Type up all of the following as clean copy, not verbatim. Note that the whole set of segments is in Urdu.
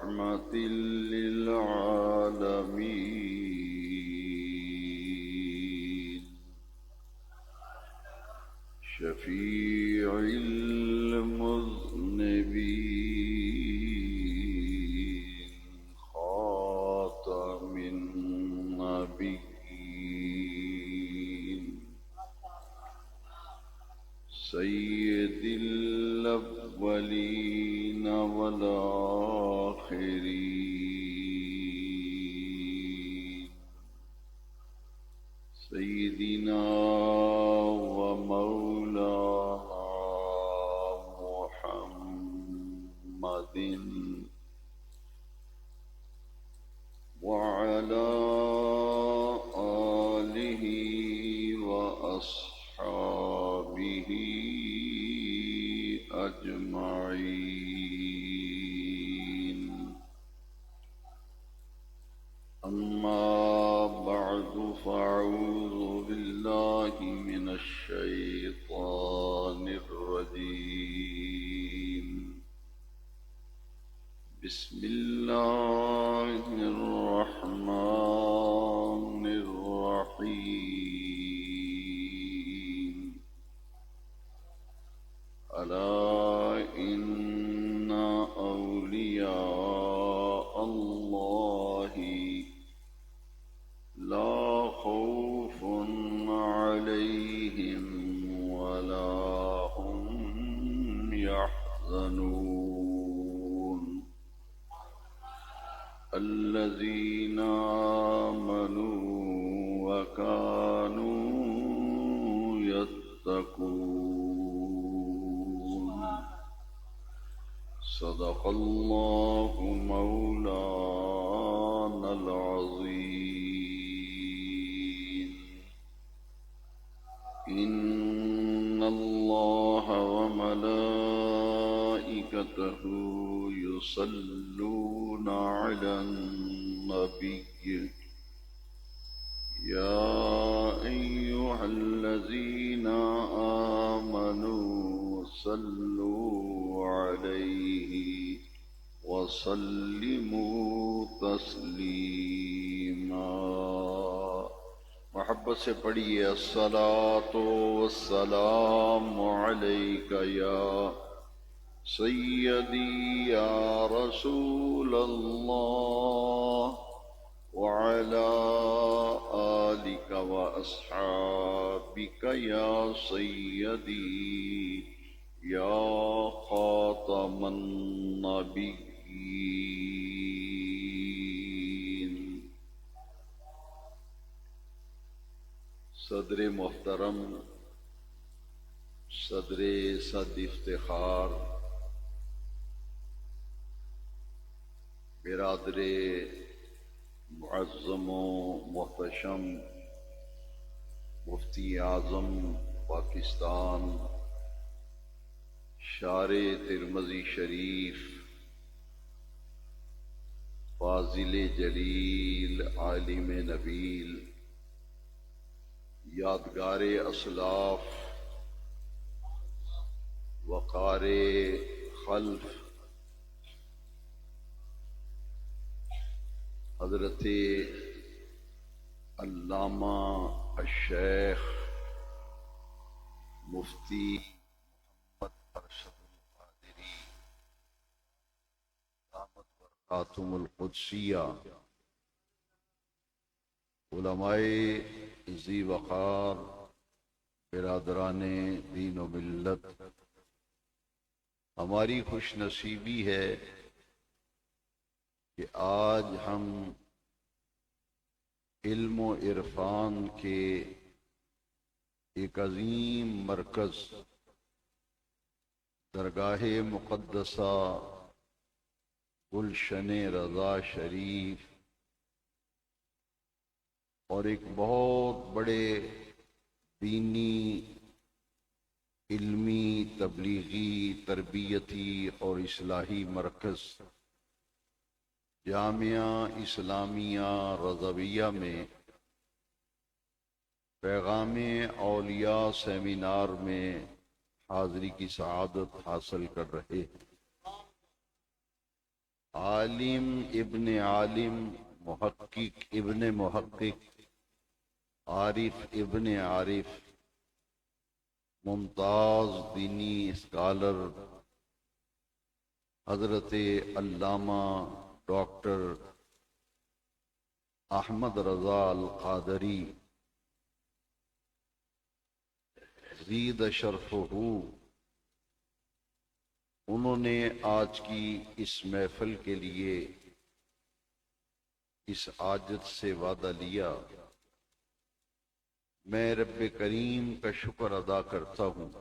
رحمة للعالمين شفيع المذنبين خاتم النبيين سيد الأولين والآخرين سيدنا ومولانا محمد وعلى آله وأصحابه أجمعين. أما بعد فأعوذ بالله من الشيطان الرجيم. بسم الله الرحمن الرحيم. ألا إن أولياء الله لا خوف عليهم ولا هم يحزنون الذين آمنوا وكانوا يتقون. صدق الله مولانا العظيم. إن الله وملائكته يصلون على النبي يا أيها الذين آمنوا صلوا عليه وسلموا تسلیما. محبت سے پڑھیے الصلاۃ والسلام علیک یا سیدی یا رسول اللہ وعلى آلك وأصحابك يا سيدي يا خاتم النبيين. صدر محترم، صدر صد افتخار، برادر معظم و محتشم مفتی اعظم پاکستان شار ترمذی شریف، فاضل جلیل، عالم نبیل، یادگار اسلاف، وقار خلف، حضرت علامہ الشیخ مفتی محمد ارشد القادری دامت برکاتہم القدسیہ، علماء ذی وقار، برادران دین و ملت، ہماری خوش نصیبی ہے کہ آج ہم علم و عرفان کے ایک عظیم مرکز درگاہ مقدسہ گلشن رضا شریف اور ایک بہت بڑے دینی، علمی، تبلیغی، تربیتی اور اصلاحی مرکز جامعہ اسلامیہ رضویہ میں پیغام اولیاء سیمینار میں حاضری کی سعادت حاصل کر رہے ہیں. عالم ابن عالم، محقق ابن محقق، عارف ابن عارف، ممتاز دینی اسکالر حضرت علامہ ڈاکٹر احمد رضا القادری زید شرفہ، انہوں نے آج کی اس محفل کے لیے اس عاجز سے وعدہ لیا۔ میں رب کریم کا شکر ادا کرتا ہوں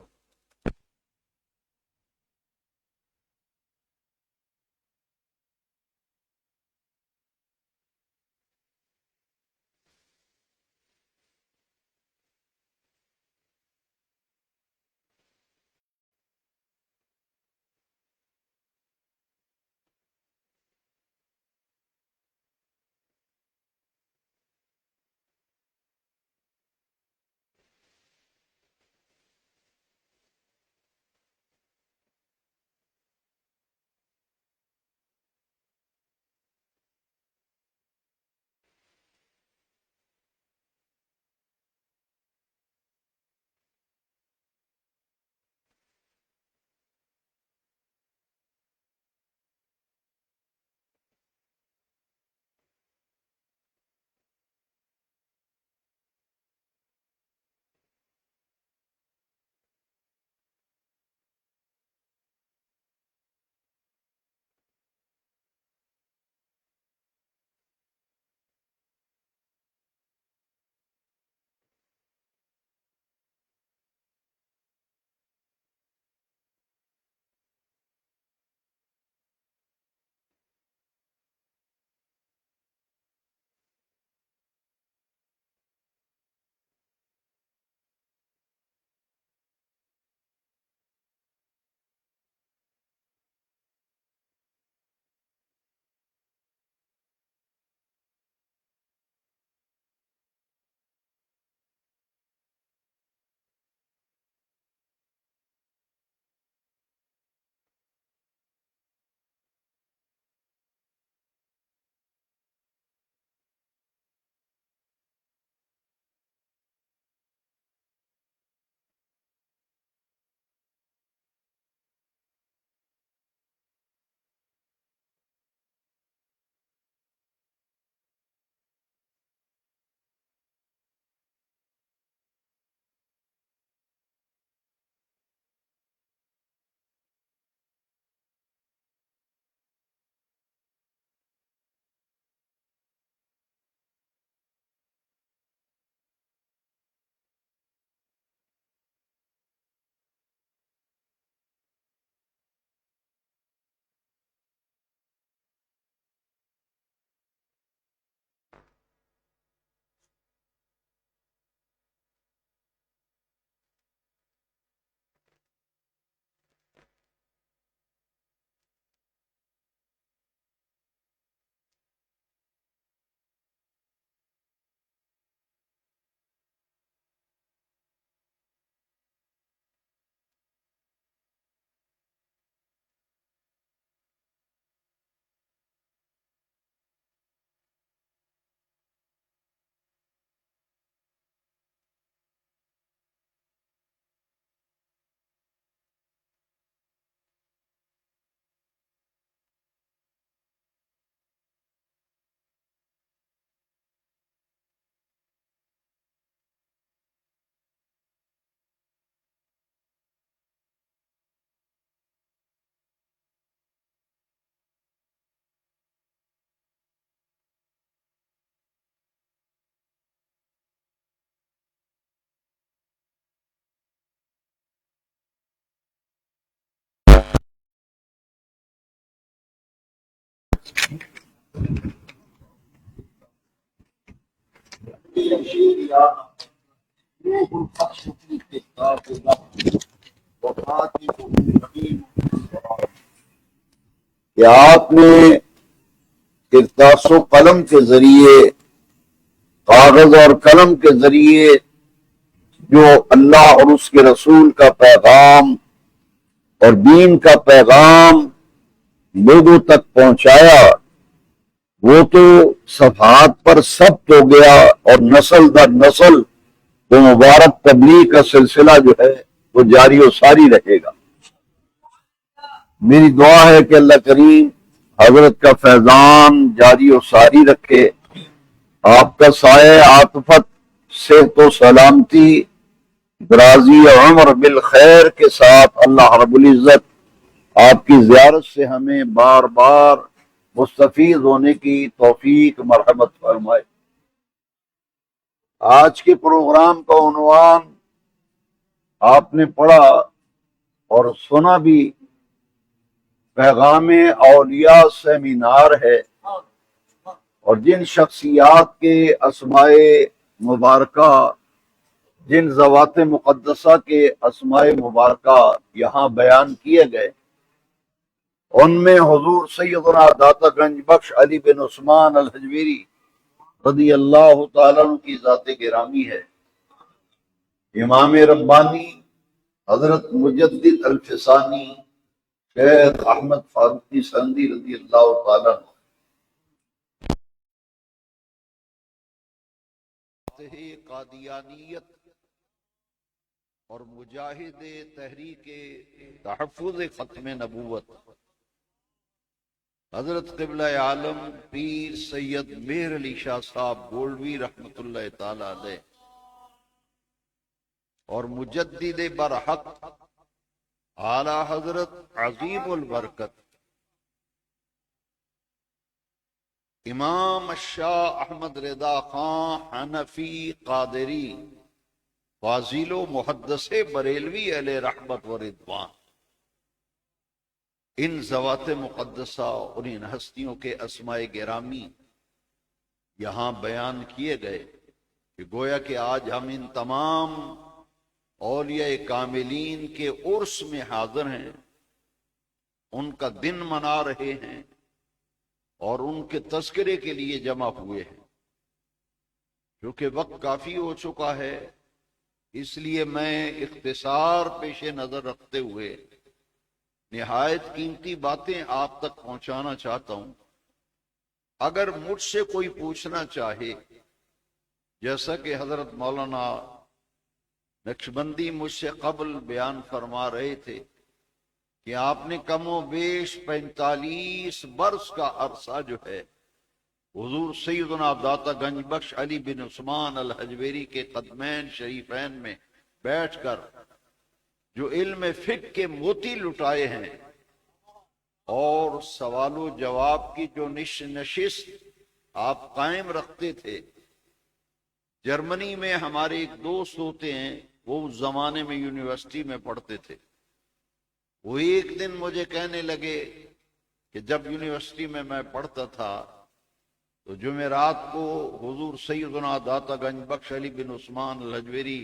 کہ آپ نے کرتاس و قلم کے ذریعے، کاغذ اور قلم کے ذریعے جو اللہ اور اس کے رسول کا پیغام اور دین کا پیغام لوگوں تک پہنچایا وہ تو صفحات پر ثبت ہو گیا، اور نسل در نسل وہ مبارک تبلیغ کا سلسلہ جو ہے وہ جاری و ساری رہے گا۔ میری دعا ہے کہ اللہ کریم حضرت کا فیضان جاری و ساری رکھے، آپ کا سایہ عاطفت، صحت و سلامتی، درازی عمر بالخیر کے ساتھ اللہ رب العزت آپ کی زیارت سے ہمیں بار بار مستفید ہونے کی توفیق مرحمت فرمائے۔ آج کے پروگرام کا عنوان آپ نے پڑھا اور سنا بھی، پیغام اولیاء سیمینار ہے، اور جن شخصیات کے اسماء مبارکہ، جن ذوات مقدسہ کے اسماء مبارکہ یہاں بیان کیے گئے، ان میں حضور سیدنا داتا گنج بخش علی بن عثمان الحجویری رضی اللہ تعالیٰ عنہ کی ذات گرامی ہے، امام ربانی حضرت مجدد الفسانی شیخ احمد فاروقی سندھی رضی اللہ تعالیٰ عنہ، قادیانیت اور مجاہد تحریک تحفظ ختم نبوت حضرت قبلہ عالم پیر سید مہر علی شاہ صاحب گولوی رحمت اللہ تعالی علیہ، اور مجدد برحق اعلی حضرت عظیم البرکت امام شاہ احمد رضا خان حنفی قادری فاضل و محدث بریلوی علیہ رحمت و رضوان، ان ذوات مقدسہ اور ان ہستیوں کے اسماء گرامی یہاں بیان کیے گئے، کہ گویا کہ آج ہم ان تمام اولیاء کاملین کے عرس میں حاضر ہیں، ان کا دن منا رہے ہیں اور ان کے تذکرے کے لیے جمع ہوئے ہیں۔ کیونکہ وقت کافی ہو چکا ہے، اس لیے میں اختصار پیش نظر رکھتے ہوئے نہایت قیمتی باتیں آپ تک پہنچانا چاہتا ہوں۔ اگر مجھ سے کوئی پوچھنا چاہے، جیسا کہ حضرت مولانا نقشبندی مجھ سے قبل بیان فرما رہے تھے کہ آپ نے کم و بیش 45 برس کا عرصہ جو ہے حضور سیدنا داتا گنج بخش علی بن عثمان الحجویری کے قدمین شریفین میں بیٹھ کر جو علم فقہ کے موتی لٹائے ہیں، اور سوال و جواب کی جو نشست آپ قائم رکھتے تھے۔ جرمنی میں ہمارے ایک دوست ہوتے ہیں، وہ اس زمانے میں یونیورسٹی میں پڑھتے تھے، وہ ایک دن مجھے کہنے لگے کہ جب یونیورسٹی میں پڑھتا تھا تو جمعرات کو حضور سیدنا داتا گنج بخش علی بن عثمان الحجویری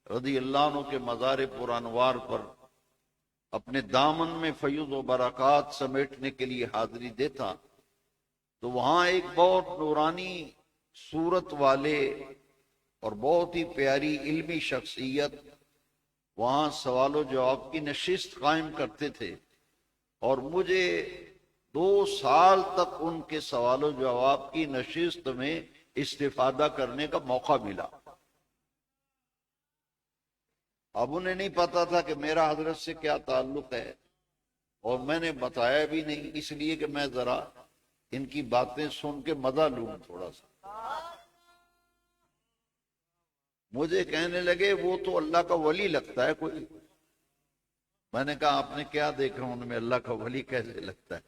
رضی اللہ عنہ کے مزار پر انوار پر اپنے دامن میں فیض و برکات سمیٹنے کے لیے حاضری دیتا، تو وہاں ایک بہت نورانی صورت والے اور بہت ہی پیاری علمی شخصیت وہاں سوال و جواب کی نشست قائم کرتے تھے، اور مجھے 2 سال تک ان کے سوال و جواب کی نشست میں استفادہ کرنے کا موقع ملا۔ اب انہیں نہیں پتا تھا کہ میرا حضرت سے کیا تعلق ہے، اور میں نے بتایا بھی نہیں، اس لیے کہ میں ذرا ان کی باتیں سن کے مزہ لوں تھوڑا سا۔ مجھے کہنے لگے وہ تو اللہ کا ولی لگتا ہے کوئی۔ میں نے کہا آپ نے کیا دیکھا ان میں، اللہ کا ولی کیسے لگتا ہے؟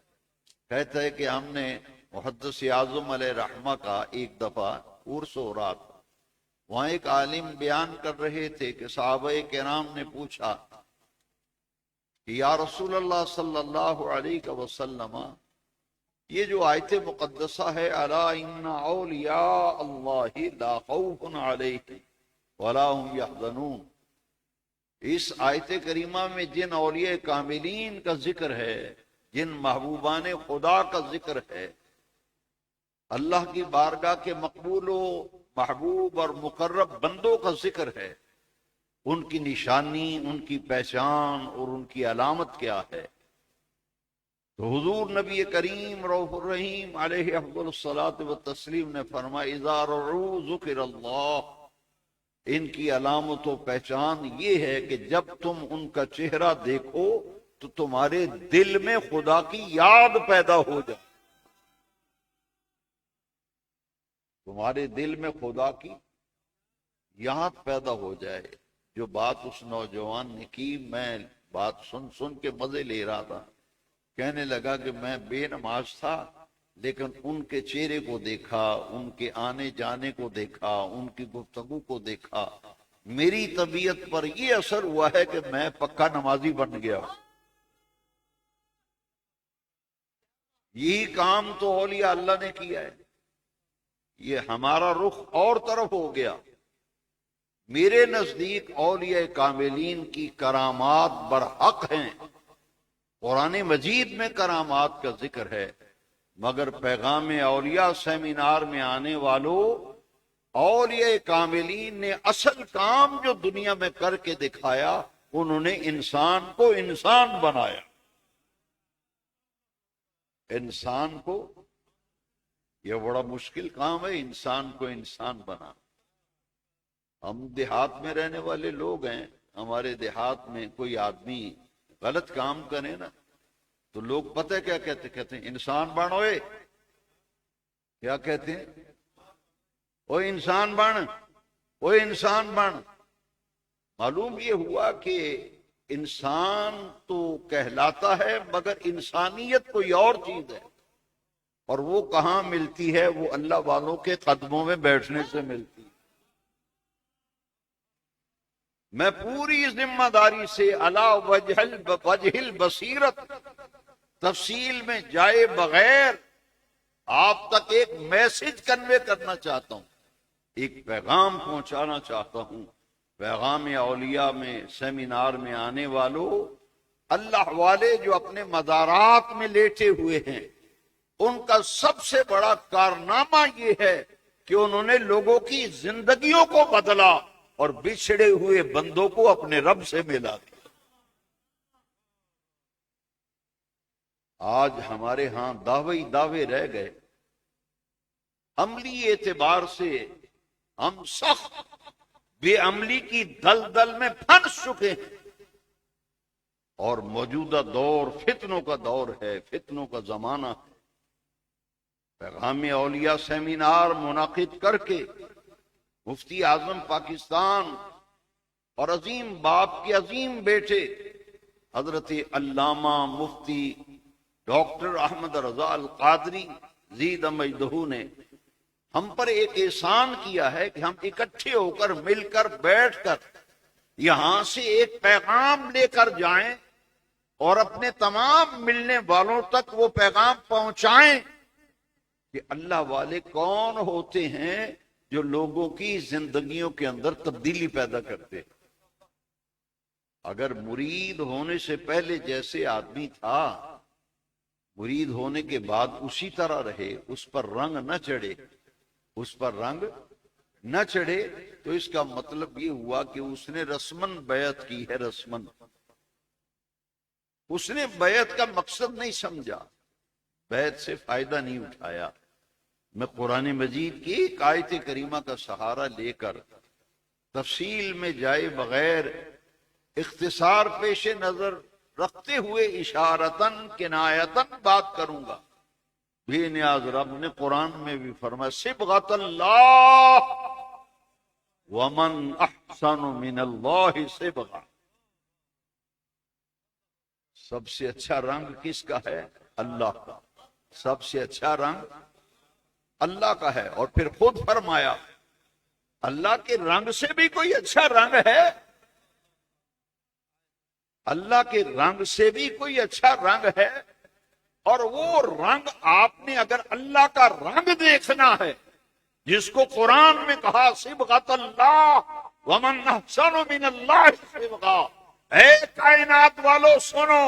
کہتا ہے کہ ہم نے محدث اعظم علیہ رحمہ کا ایک دفعہ عرس ہو رہا تھا، وہاں ایک عالم بیان کر رہے تھے کہ صحابہ کرام نے پوچھا کہ یا رسول اللہ صلی اللہ علیہ وسلم، یہ جو آیت مقدسہ ہے الا ان اولیاء اللہ لا خوف علیہم ولا هم یحزنون، اس آیت کریمہ میں جن اولیاء کاملین کا ذکر ہے، جن محبوبان خدا کا ذکر ہے، اللہ کی بارگاہ کے مقبول و محبوب اور مقرب بندوں کا ذکر ہے، ان کی نشانی، ان کی پہچان اور ان کی علامت کیا ہے؟ تو حضور نبی کریم رؤوف الرحیم علیہ افضل الصلاۃ والتسلیم نے فرمایا اذا رعوا ذکر اللہ، ان کی علامت و پہچان یہ ہے کہ جب تم ان کا چہرہ دیکھو تو تمہارے دل میں خدا کی یاد پیدا ہو جائے، تمہارے دل میں خدا کی یاد پیدا ہو جائے۔ جو بات اس نوجوان نے کی، میں بات سن کے مزے لے رہا تھا، کہنے لگا کہ میں بے نماز تھا لیکن ان کے چہرے کو دیکھا، ان کے آنے جانے کو دیکھا، ان کی گفتگو کو دیکھا، میری طبیعت پر یہ اثر ہوا ہے کہ میں پکا نمازی بن گیا۔ یہی کام تو اولیاء اللہ نے کیا ہے، یہ ہمارا رخ اور طرف ہو گیا۔ میرے نزدیک اولیاء کاملین کی کرامات برحق ہیں، قرآن مجید میں کرامات کا ذکر ہے، مگر پیغام اولیاء سیمینار میں آنے والوں اولیاء کاملین نے اصل کام جو دنیا میں کر کے دکھایا، انہوں نے انسان کو انسان بنایا۔ انسان کو، یہ بڑا مشکل کام ہے، انسان کو انسان بنا۔ ہم دیہات میں رہنے والے لوگ ہیں، ہمارے دیہات میں کوئی آدمی غلط کام کرے نا تو لوگ پتہ کیا کہتے ہیں انسان بن، اوئے کیا کہتے ہیں، اوئے انسان بن، اوئے انسان بن۔ معلوم یہ ہوا کہ انسان تو کہلاتا ہے مگر انسانیت کوئی اور چیز ہے، اور وہ کہاں ملتی ہے؟ وہ اللہ والوں کے قدموں میں بیٹھنے سے ملتی ہے۔ میں پوری ذمہ داری سے علی وجہ البصیرت تفصیل میں جائے بغیر آپ تک ایک میسج کنوے کرنا چاہتا ہوں، ایک پیغام پہنچانا چاہتا ہوں۔ پیغام اولیاء میں سیمینار میں آنے والوں، اللہ والے جو اپنے مزارات میں لیٹے ہوئے ہیں، ان کا سب سے بڑا کارنامہ یہ ہے کہ انہوں نے لوگوں کی زندگیوں کو بدلا اور بچھڑے ہوئے بندوں کو اپنے رب سے ملا دیا۔ آج ہمارے ہاں دعوے رہ گئے، عملی اعتبار سے ہم سخت بے عملی کی دلدل میں پھنس چکے ہیں، اور موجودہ دور فتنوں کا دور ہے، فتنوں کا زمانہ ہے۔ پیغام اولیاء سیمینار منعقد کر کے مفتی اعظم پاکستان اور عظیم باپ کے عظیم بیٹے حضرت علامہ مفتی ڈاکٹر احمد رضا القادری زید مجدہ نے ہم پر ایک احسان کیا ہے کہ ہم اکٹھے ہو کر مل کر بیٹھ کر یہاں سے ایک پیغام لے کر جائیں اور اپنے تمام ملنے والوں تک وہ پیغام پہنچائیں کہ اللہ والے کون ہوتے ہیں جو لوگوں کی زندگیوں کے اندر تبدیلی پیدا کرتے ہیں۔ اگر مرید ہونے سے پہلے جیسے آدمی تھا، مرید ہونے کے بعد اسی طرح رہے، اس پر رنگ نہ چڑھے، اس پر رنگ نہ چڑھے، تو اس کا مطلب یہ ہوا کہ اس نے رسمن بیعت کی ہے، رسمن۔ اس نے بیعت کا مقصد نہیں سمجھا، بیعت سے فائدہ نہیں اٹھایا۔ میں قرآن مجید کی ایک آیت کریمہ کا سہارا لے کر تفصیل میں جائے بغیر اختصار پیش نظر رکھتے ہوئے اشارتاً کنایتاً بات کروں گا۔ بے نیاز رب نے قرآن میں بھی فرمایا صبغۃ اللہ ومن احسن من اللہ صبغہ، سب سے اچھا رنگ کس کا ہے؟ اللہ کا۔ سب سے اچھا رنگ اللہ کا ہے، اور پھر خود فرمایا اللہ کے رنگ سے بھی کوئی اچھا رنگ ہے؟ اللہ کے رنگ سے بھی کوئی اچھا رنگ ہے؟ اور وہ رنگ آپ نے اگر اللہ کا رنگ دیکھنا ہے، جس کو قرآن میں کہا صبغۃ اللہ ومن احسن من اللہ صبغہ، اے کائنات والو سنو،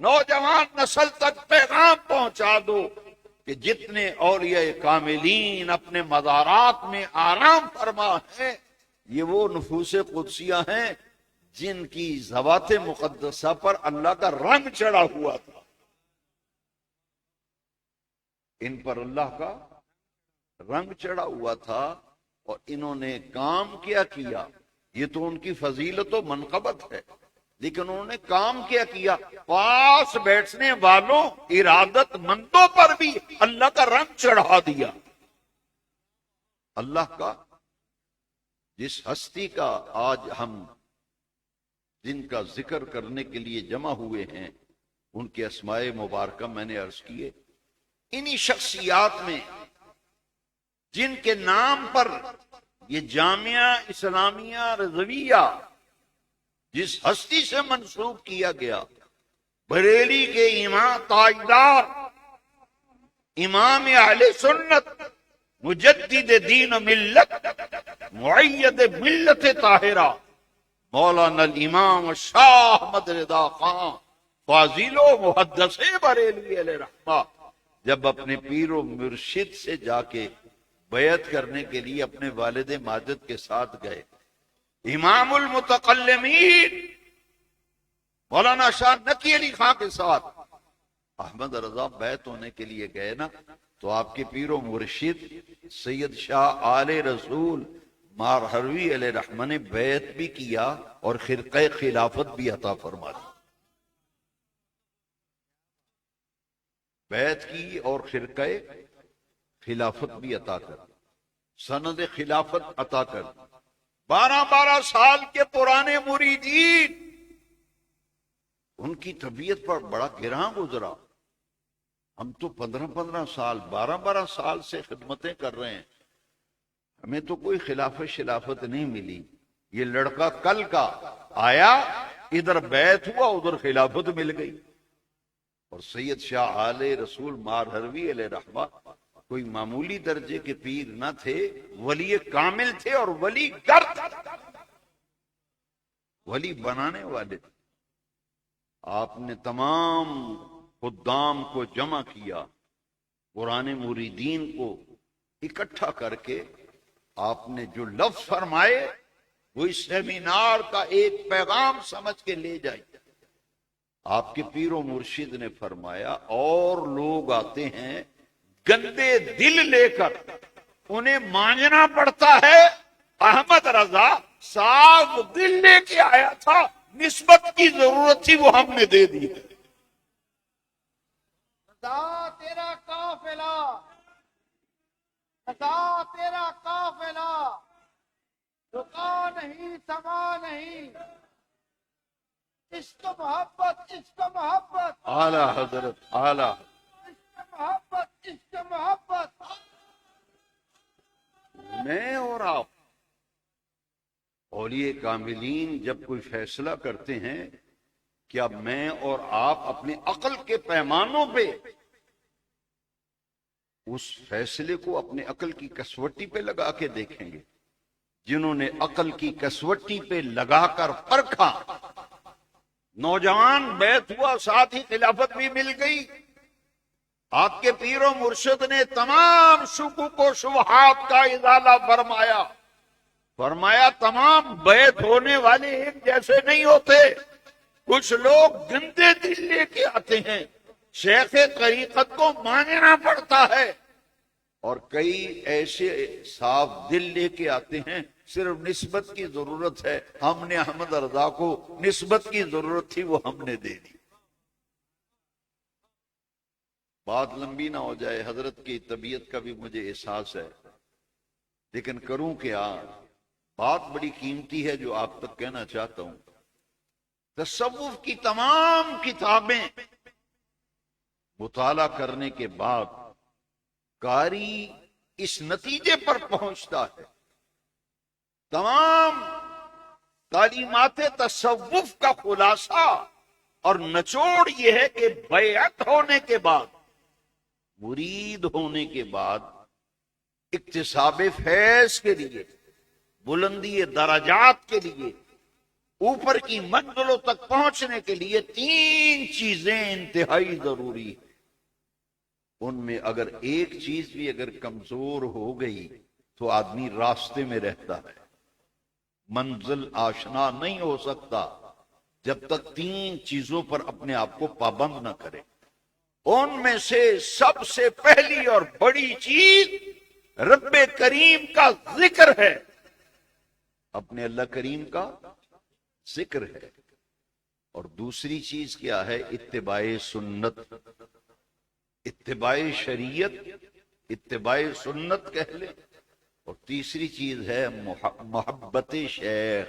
نوجوان نسل تک پیغام پہنچا دو کہ جتنے اولیاء کاملین اپنے مزارات میں آرام فرما ہیں، یہ وہ نفوس قدسیہ ہیں جن کی ذوات مقدسہ پر اللہ کا رنگ چڑھا ہوا تھا۔ ان پر اللہ کا رنگ چڑھا ہوا تھا اور انہوں نے کام کیا یہ تو ان کی فضیلت و منقبت ہے، لیکن انہوں نے کام کیا پاس بیٹھنے والوں ارادت مندوں پر بھی اللہ کا رنگ چڑھا دیا۔ اللہ کا جس ہستی کا آج ہم جن کا ذکر کرنے کے لیے جمع ہوئے ہیں، ان کے اسماء مبارکہ میں نے عرض کیے، انہی شخصیات میں جن کے نام پر یہ جامعہ اسلامیہ رضویہ جس ہستی سے منسوب کیا گیا، بریلی کے امام تاجدار امام اہل سنت مجدد دین و ملت معید ملت طاہرہ مولانا الامام شاہ احمد رضا خان فاضل و محدث بریلوی علیہ رحمہ جب اپنے پیر و مرشد سے جا کے بیعت کرنے کے لیے اپنے والد ماجد کے ساتھ گئے، امام المتکلمین مولانا شاہ نقی علی خان کے ساتھ احمد رضا بیعت ہونے کے لیے گئے نا، تو آپ کے پیر و مرشد سید شاہ آل رسول مار حروی علیہ رحمہ نے بیعت بھی کیا اور خرقہ خلافت بھی عطا فرما دی۔ بیعت کی اور خرقہ خلافت بھی عطا کر، سند خلافت عطا کر۔ 12 سال کے پرانے مریدین، ان کی طبیعت پر بڑا گراں گزرا۔ ہم تو 15 سال 12 سال سے خدمتیں کر رہے ہیں، ہمیں تو کوئی خلافت نہیں ملی۔ یہ لڑکا کل کا آیا، ادھر بیعت ہوا ادھر خلافت مل گئی۔ اور سید شاہ آل رسول مار حروی علیہ رحمہ کوئی معمولی درجے کے پیر نہ تھے، ولی کامل تھے اور ولی گر ولی بنانے والے تھے۔ آپ نے تمام خدام کو جمع کیا، پرانے مریدین کو اکٹھا کر کے آپ نے جو لفظ فرمائے وہ اس سیمینار کا ایک پیغام سمجھ کے لے جائیں۔ آپ کے پیر و مرشد نے فرمایا، اور لوگ آتے ہیں گندے دل لے کر، انہیں مانجنا پڑتا ہے، احمد رضا صاف دل لے کے آیا تھا، نسبت کی ضرورت تھی وہ ہم نے دے دی ہے۔ رضا تیرا قافلہ، رضا تیرا قافلہ، رکا نہیں سما نہیں، عشق محبت عشق محبت، اعلی حضرت اعلی عشق محبت عشق محبت۔ میں اور آپ اولیاء کاملین جب کوئی فیصلہ کرتے ہیں، کیا میں اور آپ اپنے عقل کے پیمانوں پہ اس فیصلے کو اپنے عقل کی کسوٹی پہ لگا کے دیکھیں گے؟ جنہوں نے عقل کی کسوٹی پہ لگا کر پرکھا، نوجوان بیعت ہوا، ساتھ ہی خلافت بھی مل گئی، آپ کے پیر و مرشد نے تمام شکوک و شبہات کا ازالہ فرمایا تمام بیعت ہونے والے ایک جیسے نہیں ہوتے، کچھ لوگ گندے دل لے کے آتے ہیں، شیخ طریقت کو ماننا پڑتا ہے، اور کئی ایسے صاف دل لے کے آتے ہیں صرف نسبت کی ضرورت ہے، ہم نے احمد رضا کو نسبت کی ضرورت تھی وہ ہم نے دے دی۔ بات لمبی نہ ہو جائے، حضرت کی طبیعت کا بھی مجھے احساس ہے، لیکن کروں کیا، بات بڑی قیمتی ہے جو آپ تک کہنا چاہتا ہوں۔ تصوف کی تمام کتابیں مطالعہ کرنے کے بعد قاری اس نتیجے پر پہنچتا ہے، تمام تعلیمات تصوف کا خلاصہ اور نچوڑ یہ ہے کہ بیعت ہونے کے بعد، مرید ہونے کے بعد، اکتساب فیض کے لیے، بلندی درجات کے لیے، اوپر کی منزلوں تک پہنچنے کے لیے 3 چیزیں انتہائی ضروری ہیں۔ ان میں اگر ایک چیز بھی اگر کمزور ہو گئی تو آدمی راستے میں رہتا ہے، منزل آشنا نہیں ہو سکتا جب تک 3 چیزوں پر اپنے آپ کو پابند نہ کرے۔ ان میں سے سب سے پہلی اور بڑی چیز رب کریم کا ذکر ہے، اپنے اللہ کریم کا ذکر ہے، اور دوسری چیز کیا ہے؟ اتباع سنت، اتباع شریعت، اتباع سنت کہہ لیں، اور تیسری چیز ہے محبت شیخ،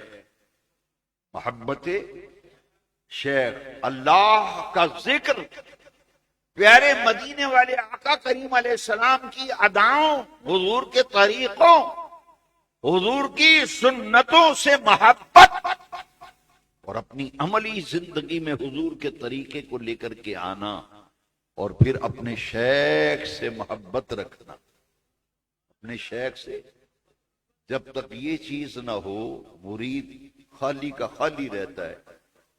محبت شیخ، اللہ کا ذکر، پیارے مدینے والے آقا کریم علیہ السلام کی اداؤں، حضور کے طریقوں، حضور کی سنتوں سے محبت، اور اپنی عملی زندگی میں حضور کے طریقے کو لے کر کے آنا، اور پھر اپنے شیخ سے محبت رکھنا، اپنے شیخ سے۔ جب تک یہ چیز نہ ہو مرید خالی کا خالی رہتا ہے،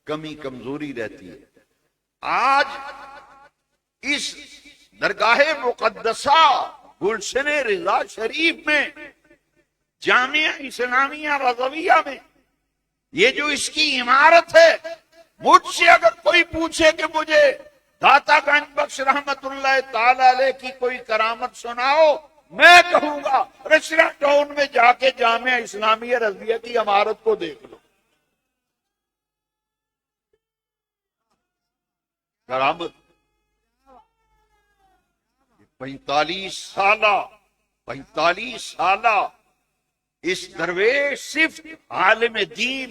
کمی کمزوری رہتی ہے۔ آج اس درگاہ مقدسہ گلشن رضا شریف میں، جامعہ اسلامیہ رضویہ میں، یہ جو اس کی عمارت ہے، مجھ سے اگر کوئی پوچھے کہ مجھے داتا گنج بخش رحمت اللہ تعالی علیہ کی کوئی کرامت سناؤ، میں کہوں گا رشرا ٹاؤن میں جا کے جامعہ اسلامیہ رضویہ کی عمارت کو دیکھ لو، کرامت۔ 45 سالہ اس درویش صفت عالم دین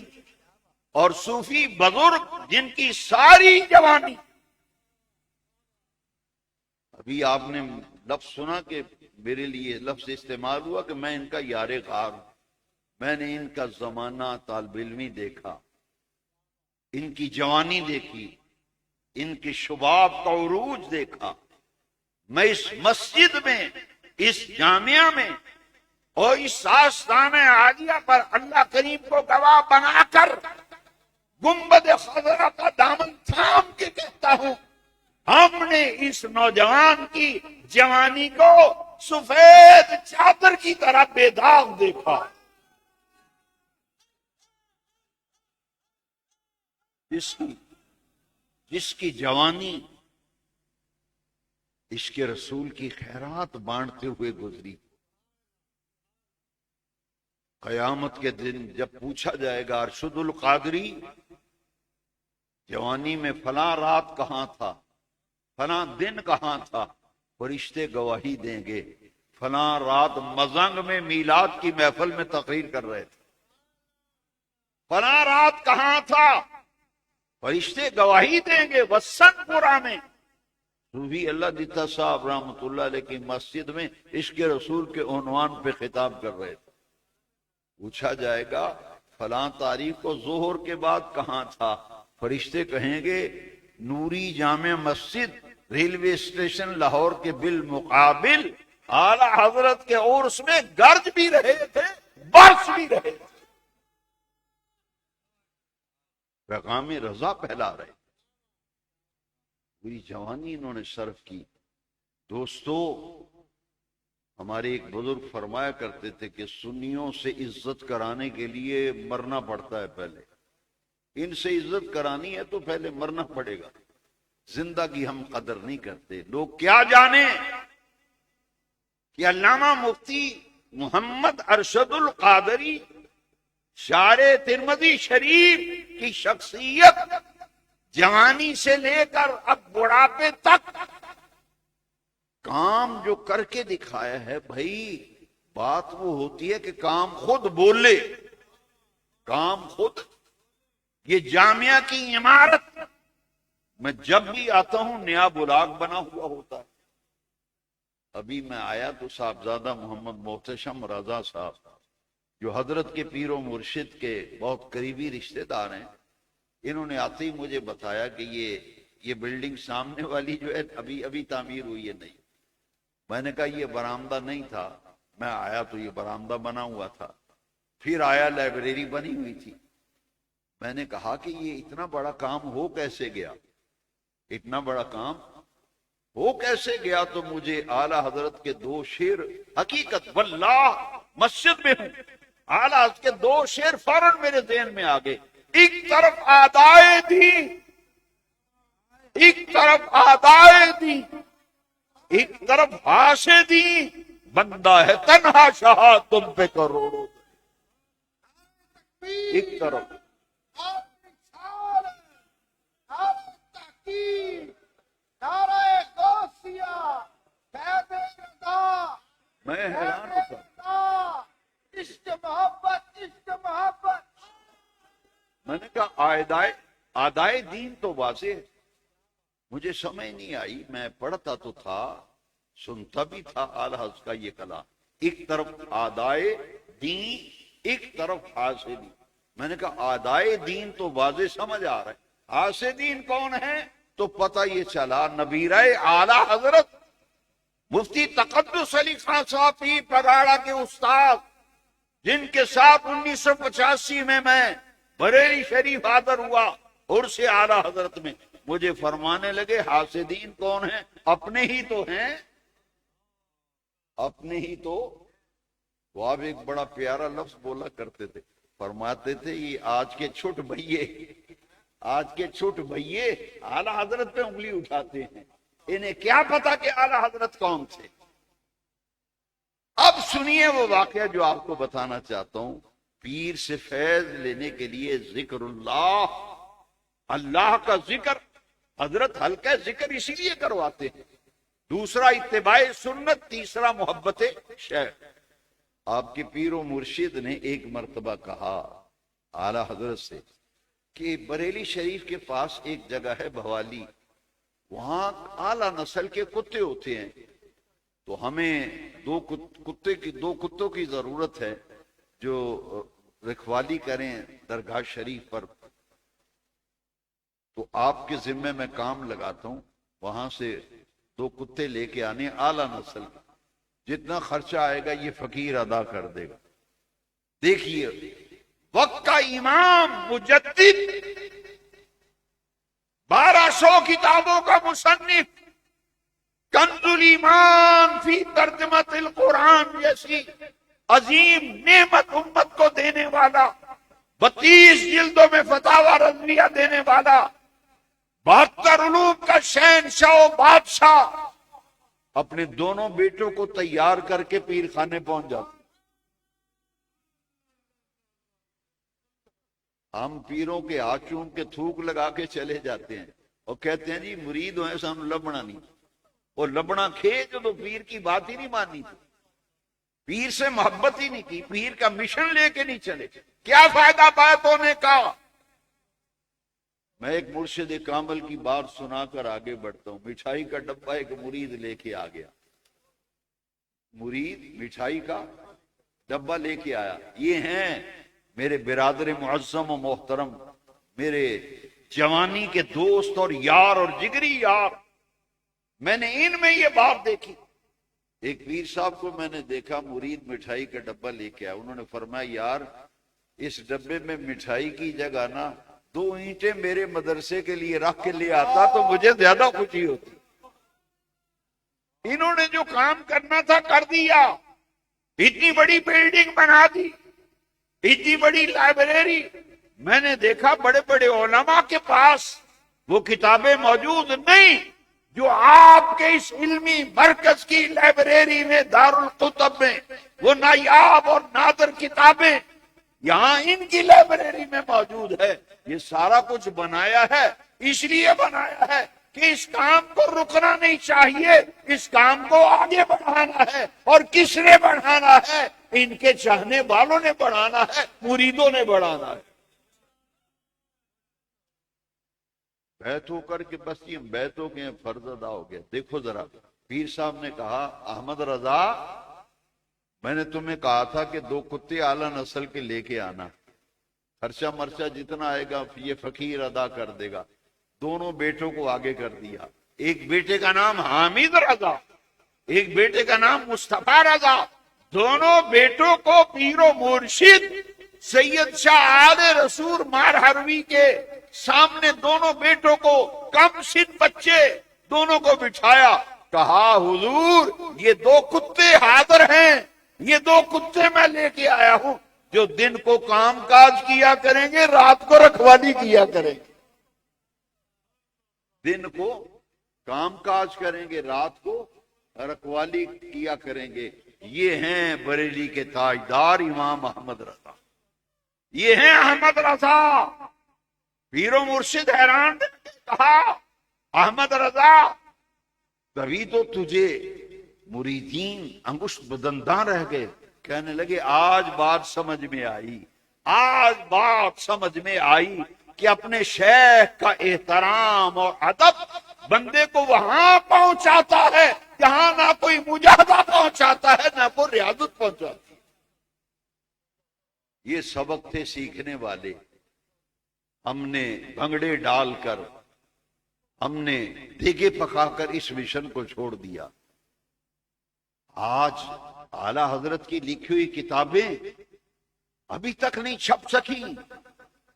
اور صوفی بزرگ، جن کی ساری جوانی، ابھی آپ نے لفظ سنا کہ میرے لیے لفظ استعمال ہوا کہ میں ان کا یار غار ہوں، میں نے ان کا زمانہ طالب علمی دیکھا، ان کی جوانی دیکھی، ان کے شباب کا عروج دیکھا۔ میں اس مسجد میں، اس جامعہ میں اور اس آستانہ عالیہ پر اللہ کریم کو گواہ بنا کر گنبد خضرا کا دامن تھام کے کہتا ہوں، ہم نے اس نوجوان کی جوانی کو سفید چادر کی طرح بے داغ دیکھا۔ جس کی جوانی عشق رسول کی خیرات بانٹتے ہوئے گزری، قیامت کے دن جب پوچھا جائے گا ارشد القادری جوانی میں فلاں رات کہاں تھا، فلاں دن کہاں تھا، فرشتے گواہی دیں گے فلاں رات مزنگ میں میلاد کی محفل میں تقریر کر رہے تھے، فلاں رات کہاں تھا، فرشتے گواہی دیں گے وسن پورا میں صوفی اللہ دیتا صاحب رحمت اللہ علیہ کی مسجد میں عشق رسول کے عنوان پہ خطاب کر رہے تھے۔ پوچھا جائے گا فلاں تاریخ کو ظہر کے بعد کہاں تھا، فرشتے کہیں گے نوری جامع مسجد ریلوے اسٹیشن لاہور کے بالمقابل، اعلی حضرت کے عرس میں گرج بھی رہے تھے، برس بھی رہے تھے، پیغام رضا پھیلا رہے، پوری جوانی انہوں نے صرف کی۔ دوستو، ہمارے ایک بزرگ فرمایا کرتے تھے کہ سنیوں سے عزت کرانے کے لیے مرنا پڑتا ہے، پہلے ان سے عزت کرانی ہے تو پہلے مرنا پڑے گا، زندہ کی ہم قدر نہیں کرتے۔ لوگ کیا جانے کہ علامہ مفتی محمد ارشد القادری شارع ترمذی شریف کی شخصیت جوانی سے لے کر اب بڑھاپے تک کام جو کر کے دکھایا ہے، بھائی بات وہ ہوتی ہے کہ کام خود بولے، کام خود۔ یہ جامعہ کی عمارت میں جب بھی آتا ہوں نیا بلاگ بنا ہوا ہوتا ہے۔ ابھی میں آیا تو صاحبزادہ محمد محتشم رضا صاحب جو حضرت کے پیر و مرشد کے بہت قریبی رشتہ دار ہیں، انہوں نے آتے ہی مجھے بتایا کہ یہ بلڈنگ سامنے والی جو ہے ابھی تعمیر ہوئی ہے، نہیں۔ میں نے کہا یہ برآمدہ نہیں تھا، میں آیا تو یہ برآمدہ بنا ہوا تھا، پھر آیا لائبریری بنی ہوئی تھی۔ میں نے کہا کہ یہ اتنا بڑا کام ہو کیسے گیا، اتنا بڑا کام ہو کیسے گیا؟ تو مجھے اعلی حضرت کے دو شعر، حقیقت واللہ مسجد میں ہوں، اعلی حضرت کے دو شعر فوراً میرے ذہن میں آ گئے۔ ایک طرف آدائے دی ایک طرف آدائے دی، ایک طرف ہاسے دی، بندہ ہے تنہا شاہ تم پہ کروڑوں، ایک طرف میں حیران ہوتا، عشق محبت، عشق محبت. میں نے کہا آدائے دین تو واضح ہے، مجھے سمجھ نہیں آئی، میں پڑھتا تو تھا، سنتا بھی تھا اعلی حضرت کا یہ کلام، ایک طرف آدائے دین، ایک طرف حاسدین. میں نے کہا آدائے دین تو واضح سمجھ آ رہا ہے، حاسدین کون ہے؟ تو پتہ یہ چلا نبیرہ اعلی حضرت مفتی تقدس علی خان صاحب پیر پگاڑا کے استاد، جن کے ساتھ 1985 میں بریلی شریف حاضر ہوا عرس اعلی حضرت میں، مجھے فرمانے لگے حاسدین کون ہیں؟ اپنے ہی تو ہیں، اپنے ہی تو. وہ آپ ایک بڑا پیارا لفظ بولا کرتے تھے، فرماتے تھے یہ آج کے چھوٹ بھئیے اعلی حضرت پہ انگلی اٹھاتے ہیں، انہیں کیا پتا کہ اعلی حضرت کون تھے. اب سنیے وہ واقعہ جو آپ کو بتانا چاہتا ہوں. پیر سے فیض لینے کے لیے ذکر اللہ کا ذکر، حضرت ہلکا ذکر اسی لیے کرواتے ہیں. دوسرا اتباع سنت، تیسرا محبت شیخ. آپ کے پیر و مرشد نے ایک مرتبہ کہا اعلی حضرت سے کہ بریلی شریف کے پاس ایک جگہ ہے بھوالی، وہاں اعلی نسل کے کتے ہوتے ہیں، تو ہمیں دو کتوں کی ضرورت ہے جو رکھوالی کریں درگاہ شریف پر. تو آپ کے ذمے میں کام لگاتا ہوں، وہاں سے 2 کتے لے کے آنے اعلی نسل، جتنا خرچہ آئے گا یہ فقیر ادا کر دے گا. دیکھیے وقت کا امام مجدد، 1200 کتابوں کا مصنف، کنز الایمان فی ترجمۃ القرآن جیسی عظیم نعمت امت کو دینے والا، 32 جلدوں میں فتاوی رضویہ دینے والا، 72 علوم کا شہنشاہ و بادشاہ، اپنے دونوں بیٹوں کو تیار کر کے پیر خانے پہنچ جاتے. ہم پیروں کے ہاتھ چوم کے تھوک لگا کے چلے جاتے ہیں اور کہتے ہیں جی مرید ہوئے سام لبنا نہیں، وہ لبنا کھے جو تو پیر کی بات ہی نہیں مانی تھی، پیر سے محبت ہی نہیں کی، پیر کا مشن لے کے نہیں چلے، کیا فائدہ بات ہونے کا. میں ایک مرشد کامل کی بات سنا کر آگے بڑھتا ہوں. مٹھائی کا ڈبہ ایک مرید لے کے آ گیا، مرید مٹھائی کا ڈبہ لے کے آیا. یہ ہیں میرے برادر معظم و محترم، میرے جوانی کے دوست اور یار اور جگری یار. میں نے ان میں یہ بات دیکھی. ایک پیر صاحب کو میں نے دیکھا مرید مٹھائی کا ڈبہ لے کے آیا، انہوں نے فرمایا یار اس ڈبے میں مٹھائی کی جگہ نا 2 اینٹیں میرے مدرسے کے لیے رکھ کے لے آتا تو مجھے زیادہ خوشی ہوتی. انہوں نے جو کام کرنا تھا کر دیا، اتنی بڑی بلڈنگ بنا دی، اتنی بڑی لائبریری. میں نے دیکھا بڑے بڑے علماء کے پاس وہ کتابیں موجود نہیں جو آپ کے اس علمی مرکز کی لائبریری میں، دارالکتب میں وہ نایاب اور نادر کتابیں یہاں ان کی لائبریری میں موجود ہے. یہ سارا کچھ بنایا ہے، اس لیے بنایا ہے کہ اس کام کو رکنا نہیں چاہیے، اس کام کو آگے بڑھانا ہے. اور کس نے بڑھانا ہے؟ ان کے چاہنے والوں نے بڑھانا ہے، مریدوں نے بڑھانا ہے. بیعت ہو کر کے بس یہ بیعت ہو گئے، فرض ادا ہو گیا. دیکھو ذرا پیر صاحب نے کہا احمد رضا میں نے تمہیں کہا تھا کہ 2 کتے اعلی نسل کے لے کے آنا، خرچہ مرچہ جتنا آئے گا یہ فقیر ادا کر دے گا. دونوں بیٹوں کو آگے کر دیا. ایک بیٹے کا نام حامد رضا، ایک بیٹے کا نام مصطفیٰ رضا. دونوں بیٹوں کو پیر و مرشد سید شاہ آل رسول مارہروی کے سامنے دونوں بیٹوں کو، کم سن بچے دونوں کو بٹھایا. کہا حضور یہ 2 کتے حاضر ہیں، یہ 2 کتے میں لے کے آیا ہوں جو دن کو کام کاج کیا کریں گے، رات کو رکھوالی کیا کریں گے. دن کو کام کاج کریں گے، رات کو رکھوالی کیا کریں گے۔ یہ ہیں بریلی کے تاجدار امام احمد رضا، یہ ہیں احمد رضا۔ پیر و مرشد حیران نے کہا احمد رضا تبھی تو تجھے مریدین انگشت بدنداں رہ گئے۔ کہنے لگے آج بات سمجھ میں آئی، آج بات سمجھ میں آئی کہ اپنے شیخ کا احترام اور ادب بندے کو وہاں پہنچاتا ہے جہاں نہ کوئی مجاہدہ پہنچاتا ہے نہ کوئی ریاضت پہنچاتی ہے۔ یہ سبق تھے سیکھنے والے، ہم نے بھنگڑے ڈال کر، ہم نے دیگے پکا کر اس مشن کو چھوڑ دیا۔ آج اعلی حضرت کی لکھی ہوئی کتابیں ابھی تک نہیں چھپ سکی،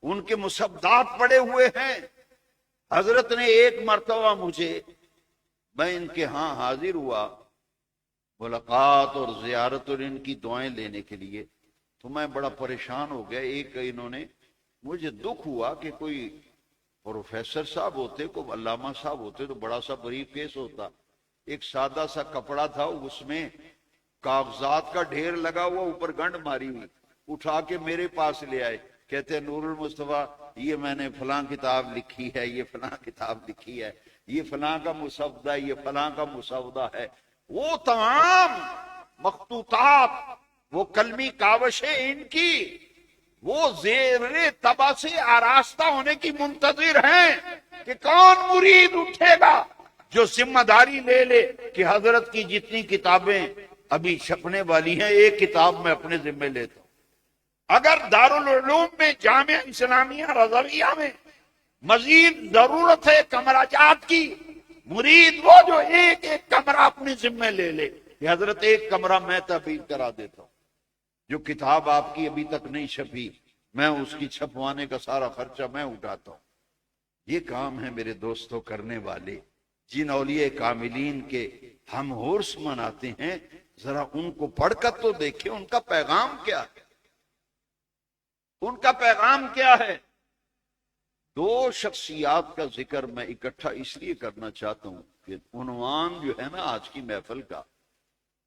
ان کے مصدات پڑے ہوئے ہیں۔ حضرت نے ایک مرتبہ مجھے، میں ان کے ہاں حاضر ہوا ملاقات اور زیارت اور ان کی دعائیں لینے کے لیے، تو میں بڑا پریشان ہو گیا۔ ایک انہوں نے مجھے دکھ ہوا کہ کوئی پروفیسر صاحب ہوتے، کوئی علامہ صاحب ہوتے تو بڑا سا بریف کیس ہوتا، ایک سادہ سا کپڑا تھا، اس میں کاغذات کا ڈھیر لگا ہوا، اوپر گنڈ ماری ہوئی، اٹھا کے میرے پاس لے آئے، کہتے نور المصطفیٰ یہ میں نے فلاں کتاب لکھی ہے، یہ فلاں کتاب لکھی ہے، یہ فلاں کا مسودہ ہے، یہ فلاں کا مسودہ ہے۔ وہ تمام مخطوطات، وہ کلمی کاوشیں ان کی، وہ زیر طبع سے آراستہ ہونے کی منتظر ہیں کہ کون مرید اٹھے گا جو ذمہ داری لے لے کہ حضرت کی جتنی کتابیں ابھی چھپنے والی ہیں ایک کتاب میں اپنے ذمہ لیتا ہوں۔ اگر دارالعلوم میں، جامعہ اسلامیہ رضویہ میں مزید ضرورت ہے کمرہ جات کی، مرید وہ جو ایک ایک کمرہ اپنے ذمہ لے لے کہ حضرت ایک کمرہ میں تحفیظ کرا دیتا ہوں، جو کتاب آپ کی ابھی تک نہیں چھپی میں اس کی چھپوانے کا سارا خرچہ میں اٹھاتا ہوں۔ یہ کام ہے میرے دوستوں کرنے والے، جن اولیاء کاملین کے ہم عرس مناتے ہیں، ذرا ان کو پڑھ کر تو دیکھیں ان کا پیغام کیا ہے، ان کا پیغام کیا ہے۔ دو شخصیات کا ذکر میں اکٹھا اس لیے کرنا چاہتا ہوں کہ عنوان جو ہے نا آج کی محفل کا،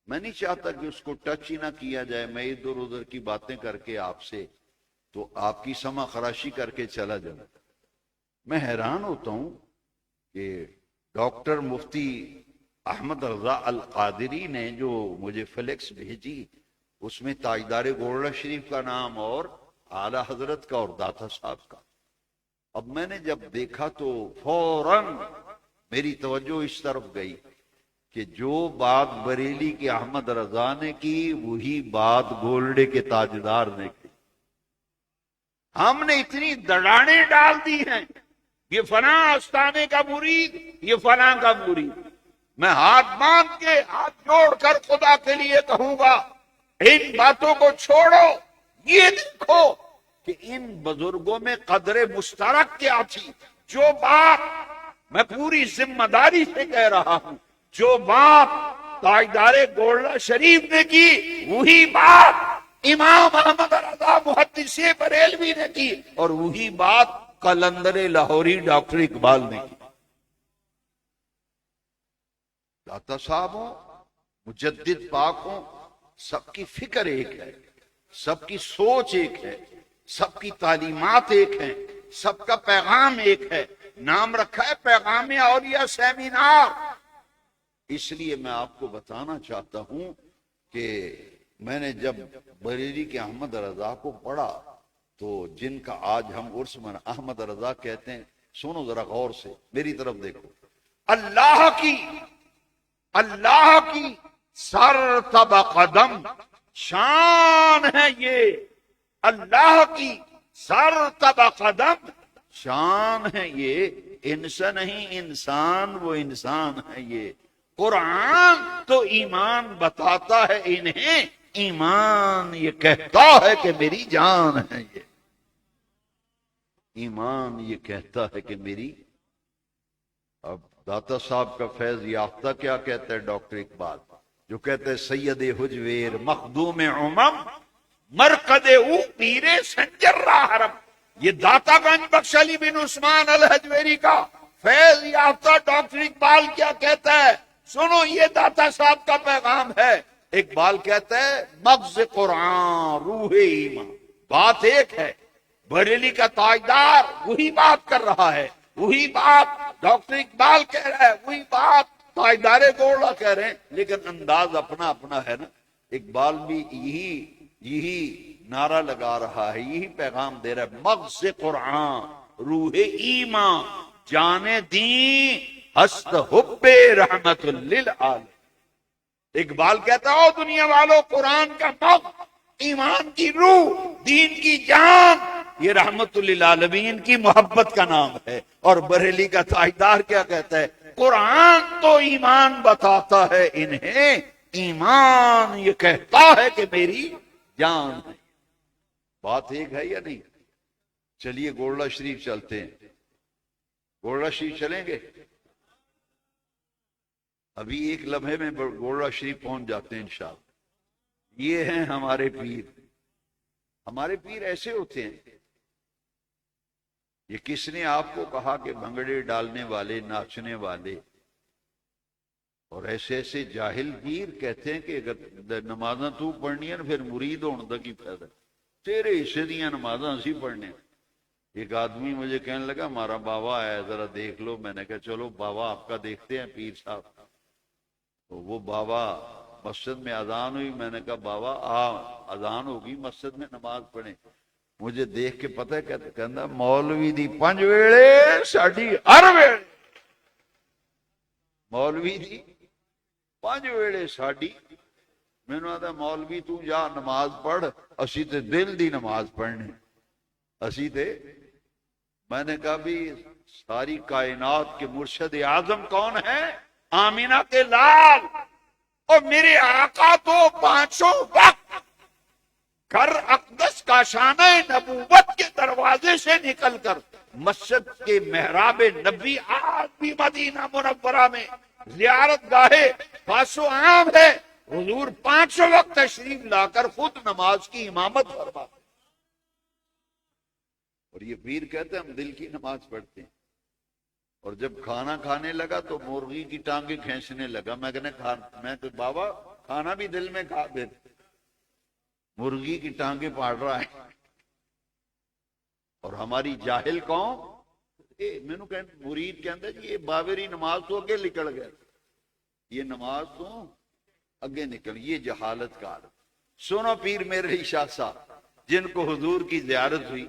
میں نہیں چاہتا کہ اس کو ٹچ ہی نہ کیا جائے، میں ادھر ادھر کی باتیں کر کے آپ سے تو آپ کی سما خراشی کر کے چلا جاؤں۔ میں حیران ہوتا ہوں کہ ڈاکٹر مفتی احمد رضا القادری نے جو مجھے فلیکس بھیجی، اس میں تاجدار گولڑا شریف کا نام اور اعلی حضرت کا اور داتا صاحب کا۔ اب میں نے جب دیکھا تو فوراً میری توجہ اس طرف گئی کہ جو بات بریلی کے احمد رضا نے کی وہی بات گولڈے کے تاجدار نے کی۔ ہم نے اتنی دڑانے ڈال دی ہیں، یہ فلاں آستانے کا مرید، یہ فلاں کا مرید۔ میں ہاتھ باندھ کے، ہاتھ جوڑ کر خدا کے لیے کہوں گا ان باتوں کو چھوڑو، یہ دیکھو کہ ان بزرگوں میں قدر مشترک کیا تھی۔ جو بات میں پوری ذمہ داری سے کہہ رہا ہوں، جو بات تاجدار گولڑا شریف نے کی وہی بات امام احمد رضا محدث بریلوی نے کی، اور وہی بات قلندر لاہوری ڈاکٹر اقبال نے کی۔ داتا صاحب ہوں، مجدد پاک ہوں، سب کی فکر ایک ہے، سب کی سوچ ایک ہے، سب کی تعلیمات ایک ہیں، سب کا پیغام ایک ہے۔ نام رکھا ہے پیغام اولیاء سیمینار۔ اس لیے میں آپ کو بتانا چاہتا ہوں کہ میں نے جب بریلی کے احمد رضا کو پڑھا تو جن کا آج ہم عرس منا احمد رضا کہتے ہیں، سنو ذرا غور سے، میری طرف دیکھو۔ اللہ کی سر تب قدم شان ہے یہ، اللہ کی سر تب قدم شان ہے یہ، انسان نہیں انسان وہ انسان ہے یہ۔ قرآن تو ایمان بتاتا ہے انہیں، ایمان یہ کہتا ہے کہ میری جان ہے یہ، ایمان یہ کہتا ہے کہ میری۔ اب داتا صاحب کا فیض یافتہ کیا کہتا ہے ڈاکٹر اقبال، جو کہتے ہیں سید حجویر مخدوم امم مرکد او پیر سنجر راہ رب۔ یہ داتا گنج بخش علی بن عثمان الحجویری کا فیض یافتہ ڈاکٹر اقبال کیا کہتا ہے؟ سنو، یہ داتا صاحب کا پیغام ہے۔ اقبال کہتا ہے مغز قرآن روح ایمان، بات ایک ہے، بریلی کا تاجدار وہی بات کر رہا ہے، وہی بات ڈاکٹر اقبال کہہ رہا ہے، وہی بات تاجدار گولڑا کہہ رہے ہیں، لیکن انداز اپنا اپنا ہے نا۔ اقبال بھی یہی نعرہ لگا رہا ہے، یہی پیغام دے رہا ہے، مغز قرآن روح ایمان جانے دین ہست حب رحمت للعالم۔ اقبال کہتا ہے او دنیا والوں، قرآن کا مغز، ایمان کی روح، دین کی جان، یہ رحمت للعالمین کی محبت کا نام ہے۔ اور بریلی کا تاجدار کیا کہتا ہے؟ قرآن تو ایمان بتاتا ہے انہیں، ایمان یہ کہتا ہے کہ میری جان ہے۔ بات ایک ہے یا نہیں؟ چلیے گولڑا شریف چلتے ہیں، گولڑا شریف چلیں گے؟ ابھی ایک لمحے میں گولڑا شریف پہنچ جاتے ہیں انشاءاللہ۔ یہ ہیں ہمارے پیر۔ ہمارے پیر ایسے ہوتے ہیں، یہ کس نے آپ کو کہا کہ بھنگڑے ڈالنے والے، ناچنے والے اور ایسے ایسے جاہل پیر کہتے ہیں کہ اگر نمازاں تو پڑھنی ہیں پھر مرید ہونے دا کی فائدہ، تیرے حصے دیاں نمازاں اسی پڑھنے۔ ایک آدمی مجھے کہنے لگا ہمارا بابا ہے ذرا دیکھ لو۔ میں نے کہا چلو بابا آپ کا دیکھتے ہیں پیر صاحب۔ تو وہ بابا مسجد میں اذان ہوئی، میں نے کہا بابا اذان ہوگی مسجد میں نماز پڑھیں۔ مجھے دیکھ کے پتہ ہے کہتا مولوی دی 5 ویلے ساڈی ہر ویلے، مولوی دی 5 ویلے ساڈی۔ میں نے کہا مولوی تو جا نماز پڑھ، اسی تے دل دی نماز پڑھنے اسی تے۔ میں نے کہا بھی ساری کائنات کے مرشد اعظم کون ہے؟ آمینہ کے لال، اور میرے آقا تو 500 وقت گھر اقدس کا شانہ نبوت کے دروازے سے نکل کر مسجد کے محراب نبی، آج بھی مدینہ منورہ میں زیارت گاہ 500 عام ہے، حضور 500 وقت تشریف لا کر خود نماز کی امامت فرماتے۔ اور یہ پیر کہتے ہیں ہم دل کی نماز پڑھتے ہیں۔ اور جب کھانا کھانے لگا تو مرغی کی ٹانگیں کھینچنے لگا۔ میں کہ بابا کھانا بھی دل میں کھا دے، مرغی کی ٹانگیں پاڑ رہا ہے۔ اور ہماری جاہل قوم مینوں مرید کہندا جی یہ باوری نماز تو اگے نکل گیا، یہ نماز تو اگے نکل، یہ جہالت کا عالم۔ سنو پیر میرے شاہ صاحب جن کو حضور کی زیارت ہوئی،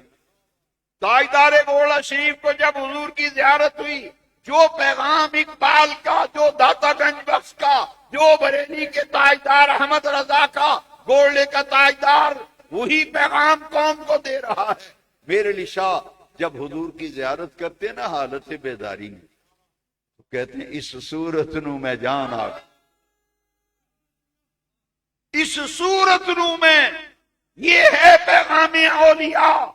تاجدار گولڑا شریف کو جب حضور کی زیارت ہوئی، جو پیغام اقبال کا، جو داتا گنج بخش کا، جو بریلی کے تاجدار احمد رضا کا، گولڑے کا تاجدار وہی پیغام قوم کو دے رہا ہے۔ میرے لیے شاہ جب حضور کی زیارت کرتے ہیں نا حالت بیداری میں، تو کہتے ہیں اس صورت نو میں جان آ، اس صورت نو میں، یہ ہے پیغام اولیاء۔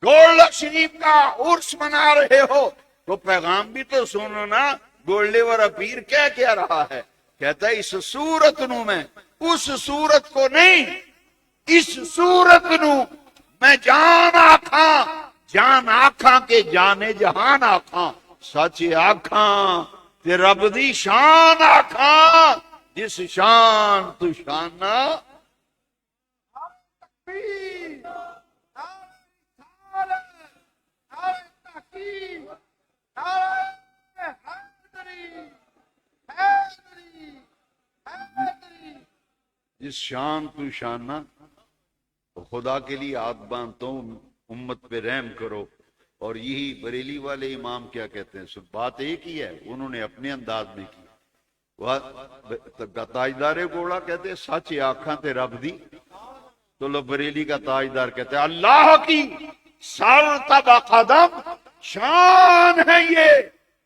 گولڑا شریف کا عرس منا رہے ہو تو پیغام بھی تو سنو نا، گولڑے والا پیر کیا رہا ہے؟ کہتا ہے اس صورت نو میں، اس صورت کو نہیں، اس صورت نو میں جان آکھاں، جان آکھاں کے جانے جہان آکھاں، سچ آکھاں تے رب دی شان آکھاں، جس شان تو شانہ جس شان تو شانہ۔ تو خدا کے لیے ہاتھ باندھتا ہوں، امت پہ رحم کرو۔ اور یہی بریلی والے امام کیا کہتے ہیں، سب بات ایک ہی ہے، انہوں نے اپنے انداز میں کی۔ تاجدار گولڑا کہتے ہیں سچ آنکھاں تے رب دی، تو لو بریلی کا تاجدار کہتے ہیں اللہ کی سر تبا قدم شان ہے یہ،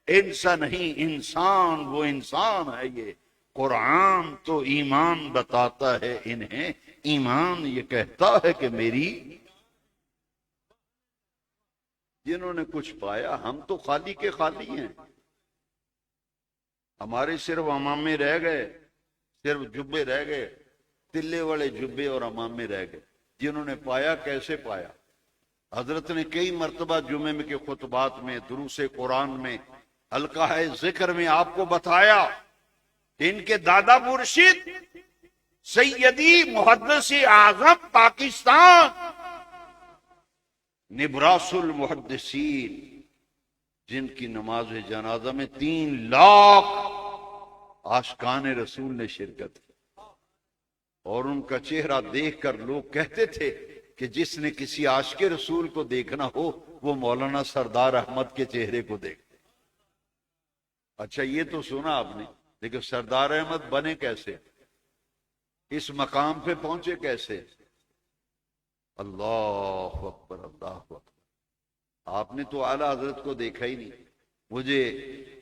انسان نہیں انسان، وہ انسان ہے یہ۔ قرآن تو ایمان بتاتا ہے انہیں، ایمان یہ کہتا ہے کہ میری۔ جنہوں نے کچھ پایا، ہم تو خالی کے خالی ہیں، ہمارے صرف امامے رہ گئے، صرف جبے رہ گئے، تلے والے جبے اور امامے رہ گئے۔ جنہوں نے پایا کیسے پایا؟ حضرت نے کئی مرتبہ جمعے میں کے خطبات میں، دروس قرآن میں حلقہ ہے ذکر میں آپ کو بتایا کہ ان کے دادا مرشد سیدی محدث اعظم پاکستان نبراس المحدثین، جن کی نماز جنازہ میں 3 لاکھ عاشقان رسول نے شرکت کی، اور ان کا چہرہ دیکھ کر لوگ کہتے تھے کہ جس نے کسی عاشق رسول کو دیکھنا ہو وہ مولانا سردار احمد کے چہرے کو دیکھتے۔ اچھا یہ تو سنا آپ نے، لیکن سردار احمد بنے کیسے؟ اس مقام پہ پہنچے کیسے؟ اللہ اکبر اللہ اکبر۔ آپ نے تو اعلیٰ حضرت کو دیکھا ہی نہیں۔ مجھے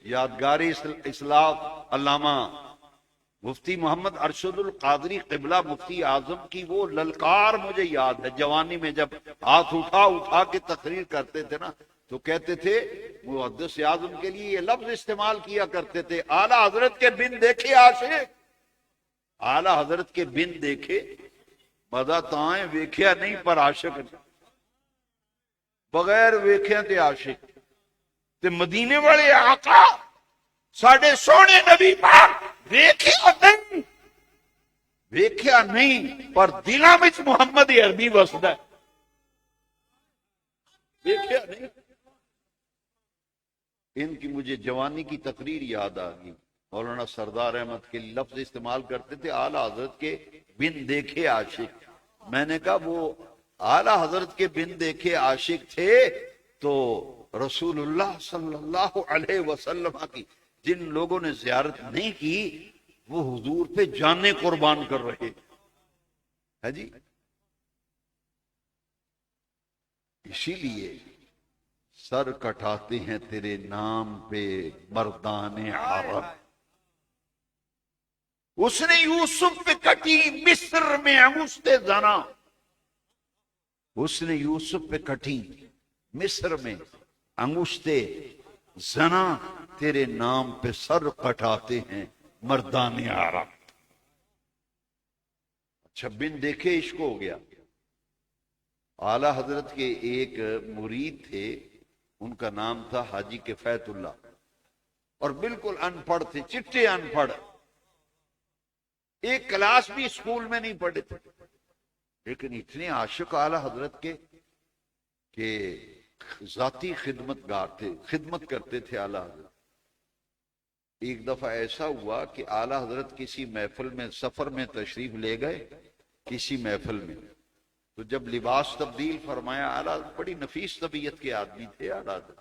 یادگاری اسلاف علامہ مفتی محمد ارشد القادری قبلہ مفتی اعظم کی وہ للکار مجھے یاد ہے، جوانی میں جب ہاتھ اٹھا کے تقریر کرتے تھے نا، تو کہتے تھے محدث اعظم کے لیے یہ لفظ استعمال کیا کرتے تھے، اعلیٰ حضرت کے بن دیکھے عاشق، اعلیٰ حضرت کے بن دیکھے مزہ تائیں ویکھیا نہیں پر عاشق نہیں، بغیر ویکھیا تے عاشق تے مدینے والے آقا ساڈے سونے نبی پاک ویکھیا نہیں پر دلاں وچ محمد عربی وسدا ہے، ویکھیا نہیں۔ ان کی مجھے جوانی کی تقریر یاد آ گئی، مولانا سردار احمد کے لفظ استعمال کرتے تھے اعلیٰ حضرت کے بن دیکھے عاشق۔ میں نے کہا وہ اعلیٰ حضرت کے بن دیکھے عاشق تھے تو رسول اللہ صلی اللہ علیہ وسلم کی جن لوگوں نے زیارت نہیں کی وہ حضور پہ جانیں قربان کر رہے ہے جی۔ اسی لیے سر کٹاتے ہیں تیرے نام پہ مردان عرب۔ اس نے یوسف پہ کٹی مصر میں انگشت زنا، اس نے یوسف پہ کٹی مصر میں انگشت زنا، تیرے نام پہ سر کٹاتے ہیں مردان عرب۔ اچھا بن دیکھے عشق ہو گیا۔ اعلیٰ حضرت کے ایک مرید تھے، ان کا نام تھا حاجی کفایت اللہ، اور بالکل ان پڑھ تھے، چٹے ان پڑھ، ایک کلاس بھی اسکول میں نہیں پڑھے تھے، لیکن اتنے عاشق اعلیٰ حضرت کے کہ ذاتی خدمت گار تھے، خدمت کرتے تھے اعلیٰ حضرت۔ ایک دفعہ ایسا ہوا کہ اعلیٰ حضرت کسی محفل میں سفر میں تشریف لے گئے، کسی محفل میں، تو جب لباس تبدیل فرمایا، اعلیٰ بڑی نفیس طبیعت کے آدمی تھے اعلیٰ حضرت،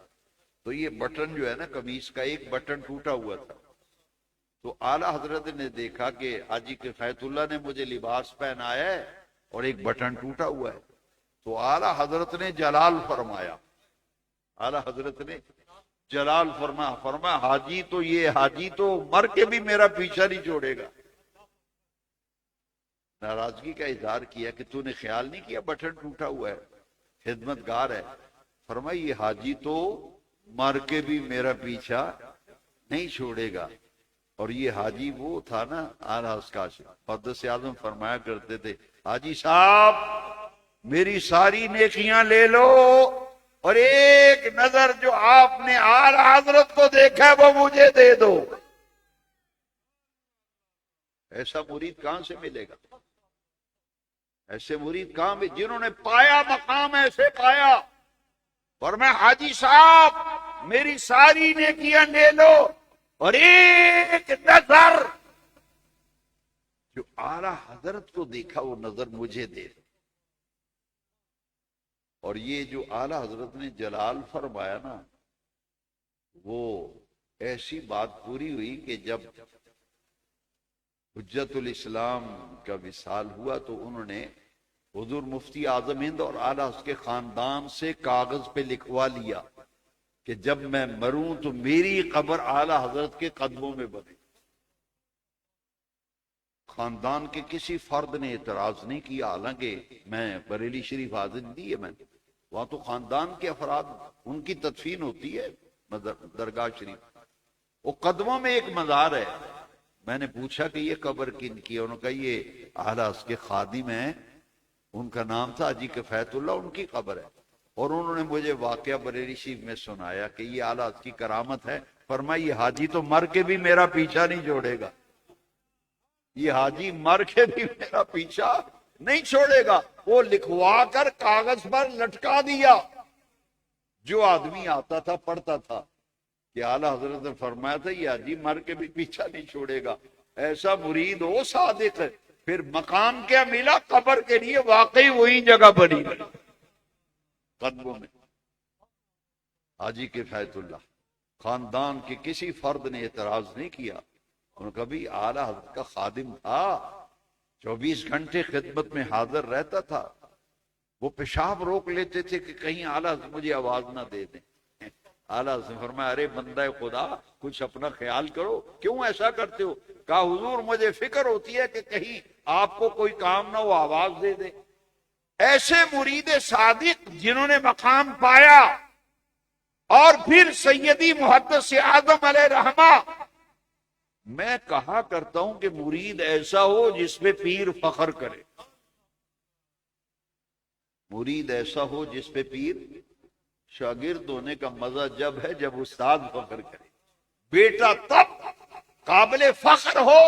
تو یہ بٹن جو ہے نا قمیص کا ایک بٹن ٹوٹا ہوا تھا، تو اعلیٰ حضرت نے دیکھا کہ حاجی کفایت اللہ نے مجھے لباس پہنایا ہے اور ایک بٹن ٹوٹا ہوا ہے، تو اعلیٰ حضرت نے جلال فرمایا، اعلیٰ حضرت نے جلال فرمایا حاجی تو یہ حاجی تو مر کے بھی میرا پیچھا نہیں چھوڑے گا۔ ناراضگی کا اظہار کیا کہ تو نے خیال نہیں کیا بٹن ٹوٹا ہوا ہے، خدمت گار ہے۔ فرمایا یہ حاجی تو مر کے بھی میرا پیچھا نہیں چھوڑے گا۔ اور یہ حاجی وہ تھا نا اعلیٰ حضرت محدث اعظم فرمایا کرتے تھے، حاجی صاحب میری ساری نیکیاں لے لو اور ایک نظر جو آپ نے اعلیٰ حضرت کو دیکھا ہے وہ مجھے دے دو۔ ایسا مرید کہاں سے ملے گا؟ ایسے مرید کہاں میں جنہوں نے پایا مقام ایسے پایا، اور میں حاجی صاحب میری ساری نیکیاں لے لو اور ایک نظر جو اعلیٰ حضرت کو دیکھا وہ نظر مجھے دے دو۔ اور یہ جو اعلیٰ حضرت نے جلال فرمایا نا، وہ ایسی بات پوری ہوئی کہ جب حجت الاسلام کا وصال ہوا تو انہوں نے حضور مفتی اعظم ہند اور اعلیٰ حضرت کے خاندان سے کاغذ پہ لکھوا لیا کہ جب میں مروں تو میری قبر اعلیٰ حضرت کے قدموں میں بنے۔ خاندان کے کسی فرد نے اعتراض نہیں کیا، حالانکہ میں بریلی شریف حاضر دی ہے، میں وہاں تو خاندان کے افراد ان کی تدفین ہوتی ہے درگاہ شریف، وہ قدموں میں ایک مزار ہے۔ میں نے پوچھا کہ یہ قبر کن کی ہے؟ انہوں نے کہا یہ اعلیٰ حضرت کے خادم ہیں، ان کا نام تھا حاجی کفایت اللہ، ان کی قبر ہے۔ اور انہوں نے مجھے واقعہ بریلی شریف میں سنایا کہ یہ اعلیٰ حضرت کی کرامت ہے، فرمایا یہ حاجی تو مر کے بھی میرا پیچھا نہیں چھوڑے گا، یہ حاجی مر کے بھی میرا پیچھا نہیں چھوڑے گا۔ وہ لکھوا کر کاغذ پر لٹکا دیا۔ جو آدمی آتا تھا پڑھتا تھا کہ اعلیٰ حضرت نے فرمایا تھا یہ حاجی مر کے بھی پیچھا نہیں چھوڑے گا، ایسا مرید ہو صادق ہے۔ پھر مقام کیا ملا؟ قبر کے لیے واقعی وہی جگہ بنی قدموں میں۔ حاجی کفایت اللہ خاندان کے کسی فرد نے اعتراض نہیں کیا، انہوں نے کہا بھی اعلیٰ حضرت کا خادم تھا، 24 گھنٹے خدمت میں حاضر رہتا تھا، وہ پیشاب روک لیتے تھے کہ کہیں اعلیٰ حضرت مجھے آواز نہ دے دیں۔ اعلیٰ حضرت نے فرمایا ارے بندہ خدا کچھ اپنا خیال کرو، کیوں ایسا کرتے ہو؟ کہا حضور مجھے فکر ہوتی ہے کہ کہیں آپ کو کوئی کام نہ ہو آواز دے دے۔ ایسے مرید صادق جنہوں نے مقام پایا، اور پھر سیدی محدث اعظم علیہ رحمہ، میں کہا کرتا ہوں کہ مرید ایسا ہو جس پہ پیر فخر کرے، مرید ایسا ہو جس پہ پیر، شاگرد ہونے کا مزہ جب ہے جب استاد فخر کرے، بیٹا تب قابل فخر ہو،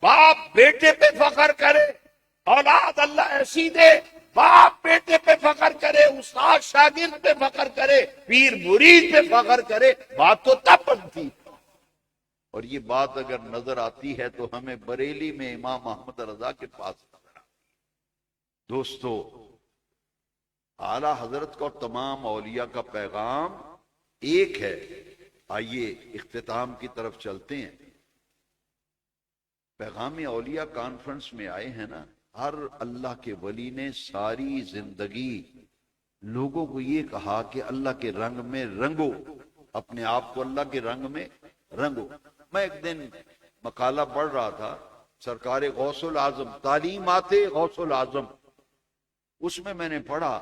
باپ بیٹے پہ فخر کرے، اولاد اللہ ایسی دے، باپ بیٹے پہ فخر کرے، استاد شاگرد پہ فخر کرے، پیر مرید پہ فخر کرے، بات تو تب بنتی۔ اور یہ بات اگر نظر آتی ہے تو ہمیں بریلی میں امام محمد رضا کے پاس نظر آتی ہے۔ دوستو، اعلیٰ حضرت کا اور تمام اولیاء کا پیغام ایک ہے۔ آئیے اختتام کی طرف چلتے ہیں۔ پیغام اولیاء کانفرنس میں آئے ہیں نا، ہر اللہ کے ولی نے ساری زندگی لوگوں کو یہ کہا کہ اللہ کے رنگ میں رنگو، اپنے آپ کو اللہ کے رنگ میں رنگو۔ میں ایک دن مقالہ پڑھ رہا تھا، سرکار غوث العظم، تعلیمات غوث العظم، اس میں میں نے پڑھا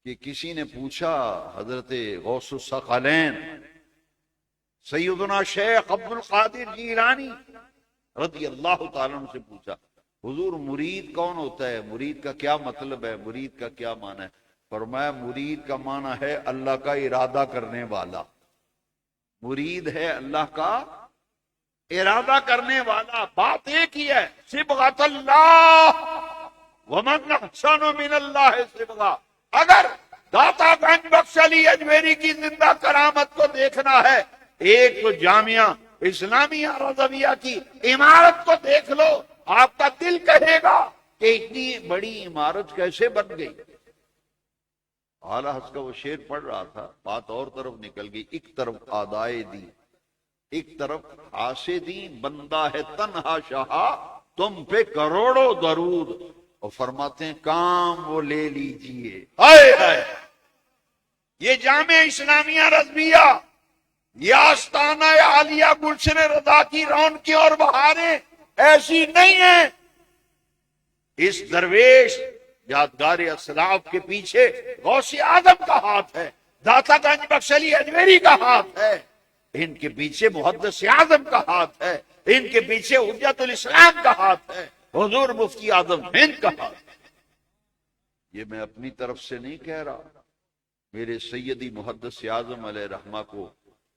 کہ کسی نے پوچھا حضرت غوث الثقلین سیدنا شیخ عبد القادر جیلانی رضی اللہ تعالیٰ عنہ سے پوچھا حضور مرید کون ہوتا ہے، مرید کا کیا مطلب ہے، مرید کا کیا معنی ہے؟ فرمایا مرید کا معنی ہے اللہ کا ارادہ کرنے والا، مرید ہے اللہ کا ارادہ کرنے والا۔ بات ایک ہی ہے، صبغۃ اللہ ومن احسن من اللہ صبغہ۔ اگر داتا گنج بخش علی اجمیری کی زندہ کرامت کو دیکھنا ہے، ایک تو جامعہ اسلامیہ رضویہ کی عمارت کو دیکھ لو، آپ کا دل کہے گا کہ اتنی بڑی عمارت کیسے بن گئی۔ اعلیٰ حضرت کا وہ شعر پڑھ رہا تھا، بات اور طرف نکل گئی۔ ایک طرف آدائے دی، ایک طرف آسے دی، بندہ ہے تنہا شہا تم پہ کروڑوں درود، اور فرماتے ہیں کام وہ لے لیجئے۔ یہ جامع اسلامیہ رضویہ، یہ آستانہ عالیہ گلشن رضا کی رونقیں اور بہاریں ایسی نہیں ہیں۔ اس درویش یادگار اسلاف کے پیچھے غوث اعظم کا ہاتھ ہے، داتا گنج بخش علی اجمیری کا ہاتھ ہے، ان کے پیچھے محدث اعظم کا ہاتھ ہے، ان کے پیچھے حجت الاسلام کا ہاتھ ہے، حضور مفتی اعظم ہند کا ہاتھ ہے۔ یہ میں اپنی طرف سے نہیں کہہ رہا، میرے سیدی محدث اعظم علیہ رحمہ کو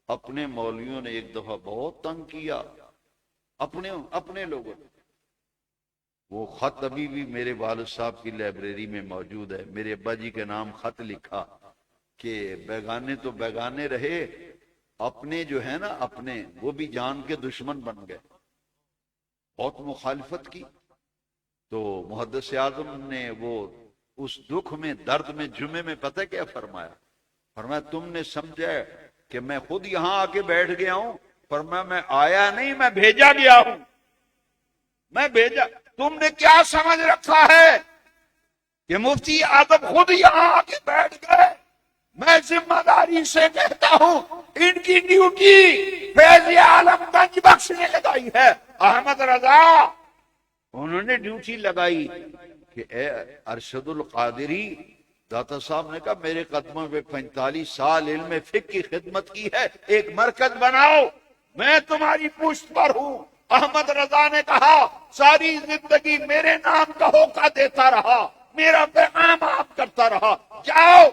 اپنے مولویوں نے ایک دفعہ بہت تنگ کیا، اپنے لوگوں نے۔ وہ خط ابھی بھی میرے والد صاحب کی لائبریری میں موجود ہے، میرے ابا جی کے نام خط لکھا کہ بیگانے تو بیگانے رہے، اپنے جو ہے نا اپنے، وہ بھی جان کے دشمن بن گئے، بہت مخالفت کی۔ تو محدث اعظم نے وہ اس دکھ میں، درد میں، جمعے میں پتہ کیا فرمایا؟ فرمایا تم نے سمجھا کہ میں خود یہاں آ کے بیٹھ گیا ہوں؟ فرمایا میں آیا نہیں، میں بھیجا گیا ہوں، میں بھیجا۔ تم نے کیا سمجھ رکھا ہے کہ مفتی اعظم خود یہاں آ کے بیٹھ گئے؟ میں ذمہ داری سے کہتا ہوں ان کی ڈیوٹی فیض عالم گنج بخش نے لگائی ہے، احمد رضا انہوں نے ڈیوٹی لگائی کہ اے ارشد القادری، داتا صاحب نے کہا میرے قدموں پہ 45 سال علم فقہ کی خدمت کی ہے، ایک مرکز بناؤ، میں تمہاری پشت پر ہوں۔ احمد رضا نے کہا ساری زندگی میرے نام کا ہوکا دیتا رہا، میرا پیغام آپ کرتا رہا، جاؤ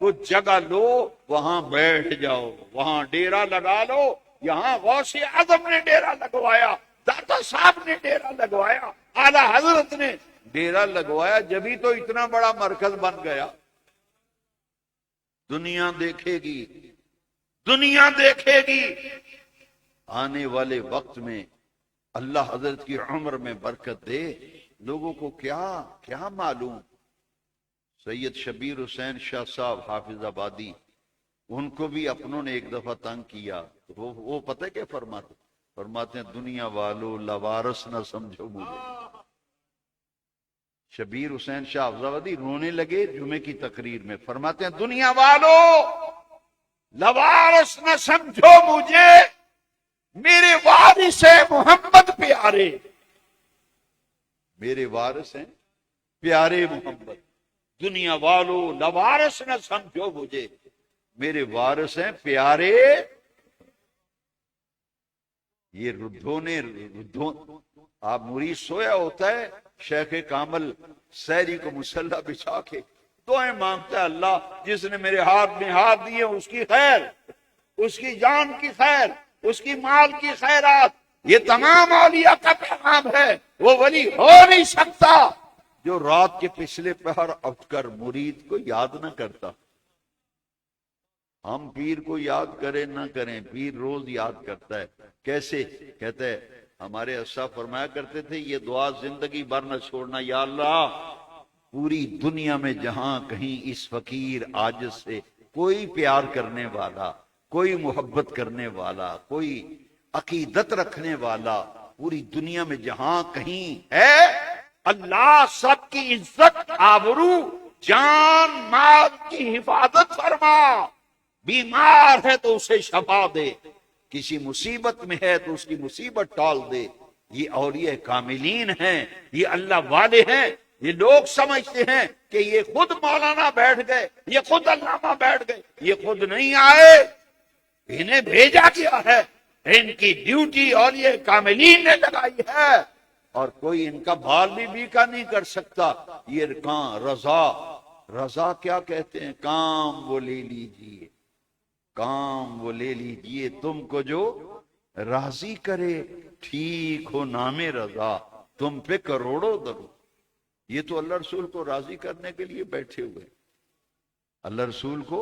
کچھ جگہ لو وہاں بیٹھ جاؤ، وہاں ڈیرا لگا لو۔ یہاں غوث اعظم نے ڈیرا لگوایا، داتا صاحب نے ڈیرا لگوایا، اعلی حضرت نے ڈیرا لگوایا، جبھی تو اتنا بڑا مرکز بن گیا۔ دنیا دیکھے گی، دنیا دیکھے گی۔ آنے والے وقت میں اللہ حضرت کی عمر میں برکت دے، لوگوں کو کیا معلوم۔ سید شبیر حسین شاہ صاحب حافظ آبادی، ان کو بھی اپنوں نے ایک دفعہ تنگ کیا، وہ پتہ کیا فرماتے ہیں دنیا والو لوارث نہ سمجھو مجھے۔ شبیر حسین شاہ حافظ آبادی رونے لگے جمعے کی تقریر میں، فرماتے ہیں دنیا والو لوارث نہ سمجھو مجھے، میرے وارث ہیں محمد پیارے، میرے وارث ہیں پیارے محمد۔ دنیا والو لوارث نہ سمجھو مجھے، میرے وارث ہیں پیارے۔ یہ ردھوں آپ مرید سویا ہوتا ہے، شیخ کامل سحری کو مسلح بچھا کے دعائیں مانگتا ہے، اللہ جس نے میرے ہاتھ میں ہاتھ دیے اس کی خیر، اس کی جان کی خیر، اس کی مال کی خیرات۔ یہ تمام اولیاء کا پیغام ہے۔ وہ ولی ہو نہیں سکتا جو رات کے پچھلے پہر اٹھ کر مرید کو یاد نہ کرتا۔ ہم پیر کو یاد کریں نہ کریں، پیر روز یاد کرتا ہے۔ کیسے؟ کہتا ہے ہمارے اسا فرمایا کرتے تھے یہ دعا زندگی بھر نہ چھوڑنا، یا اللہ پوری دنیا میں جہاں کہیں اس فقیر عاجز سے کوئی پیار کرنے والا، کوئی محبت کرنے والا، کوئی عقیدت رکھنے والا پوری دنیا میں جہاں کہیں ہے، اللہ سب کی عزت، آبرو، جان مال کی حفاظت فرما۔ بیمار ہے تو اسے شفا دے، کسی مصیبت میں ہے تو اس کی مصیبت ٹال دے۔ یہ اولیاء کاملین ہیں، یہ اللہ والے ہیں۔ یہ لوگ سمجھتے ہیں کہ یہ خود مولانا بیٹھ گئے، یہ خود علامہ بیٹھ گئے، یہ خود نہیں آئے، انہیں بھیجا گیا ہے، ان کی ڈیوٹی اولیاء کاملین نے لگائی ہے، اور کوئی ان کا بال بھی بیکا نہیں کر سکتا۔ یہ رضا کیا کہتے ہیں؟ کام وہ لے لیجئے، کام وہ لے لیجئے تم کو جو راضی کرے، ٹھیک ہو نام رضا تم پہ کروڑوں درود۔ یہ تو اللہ رسول کو راضی کرنے کے لیے بیٹھے ہوئے، اللہ رسول کو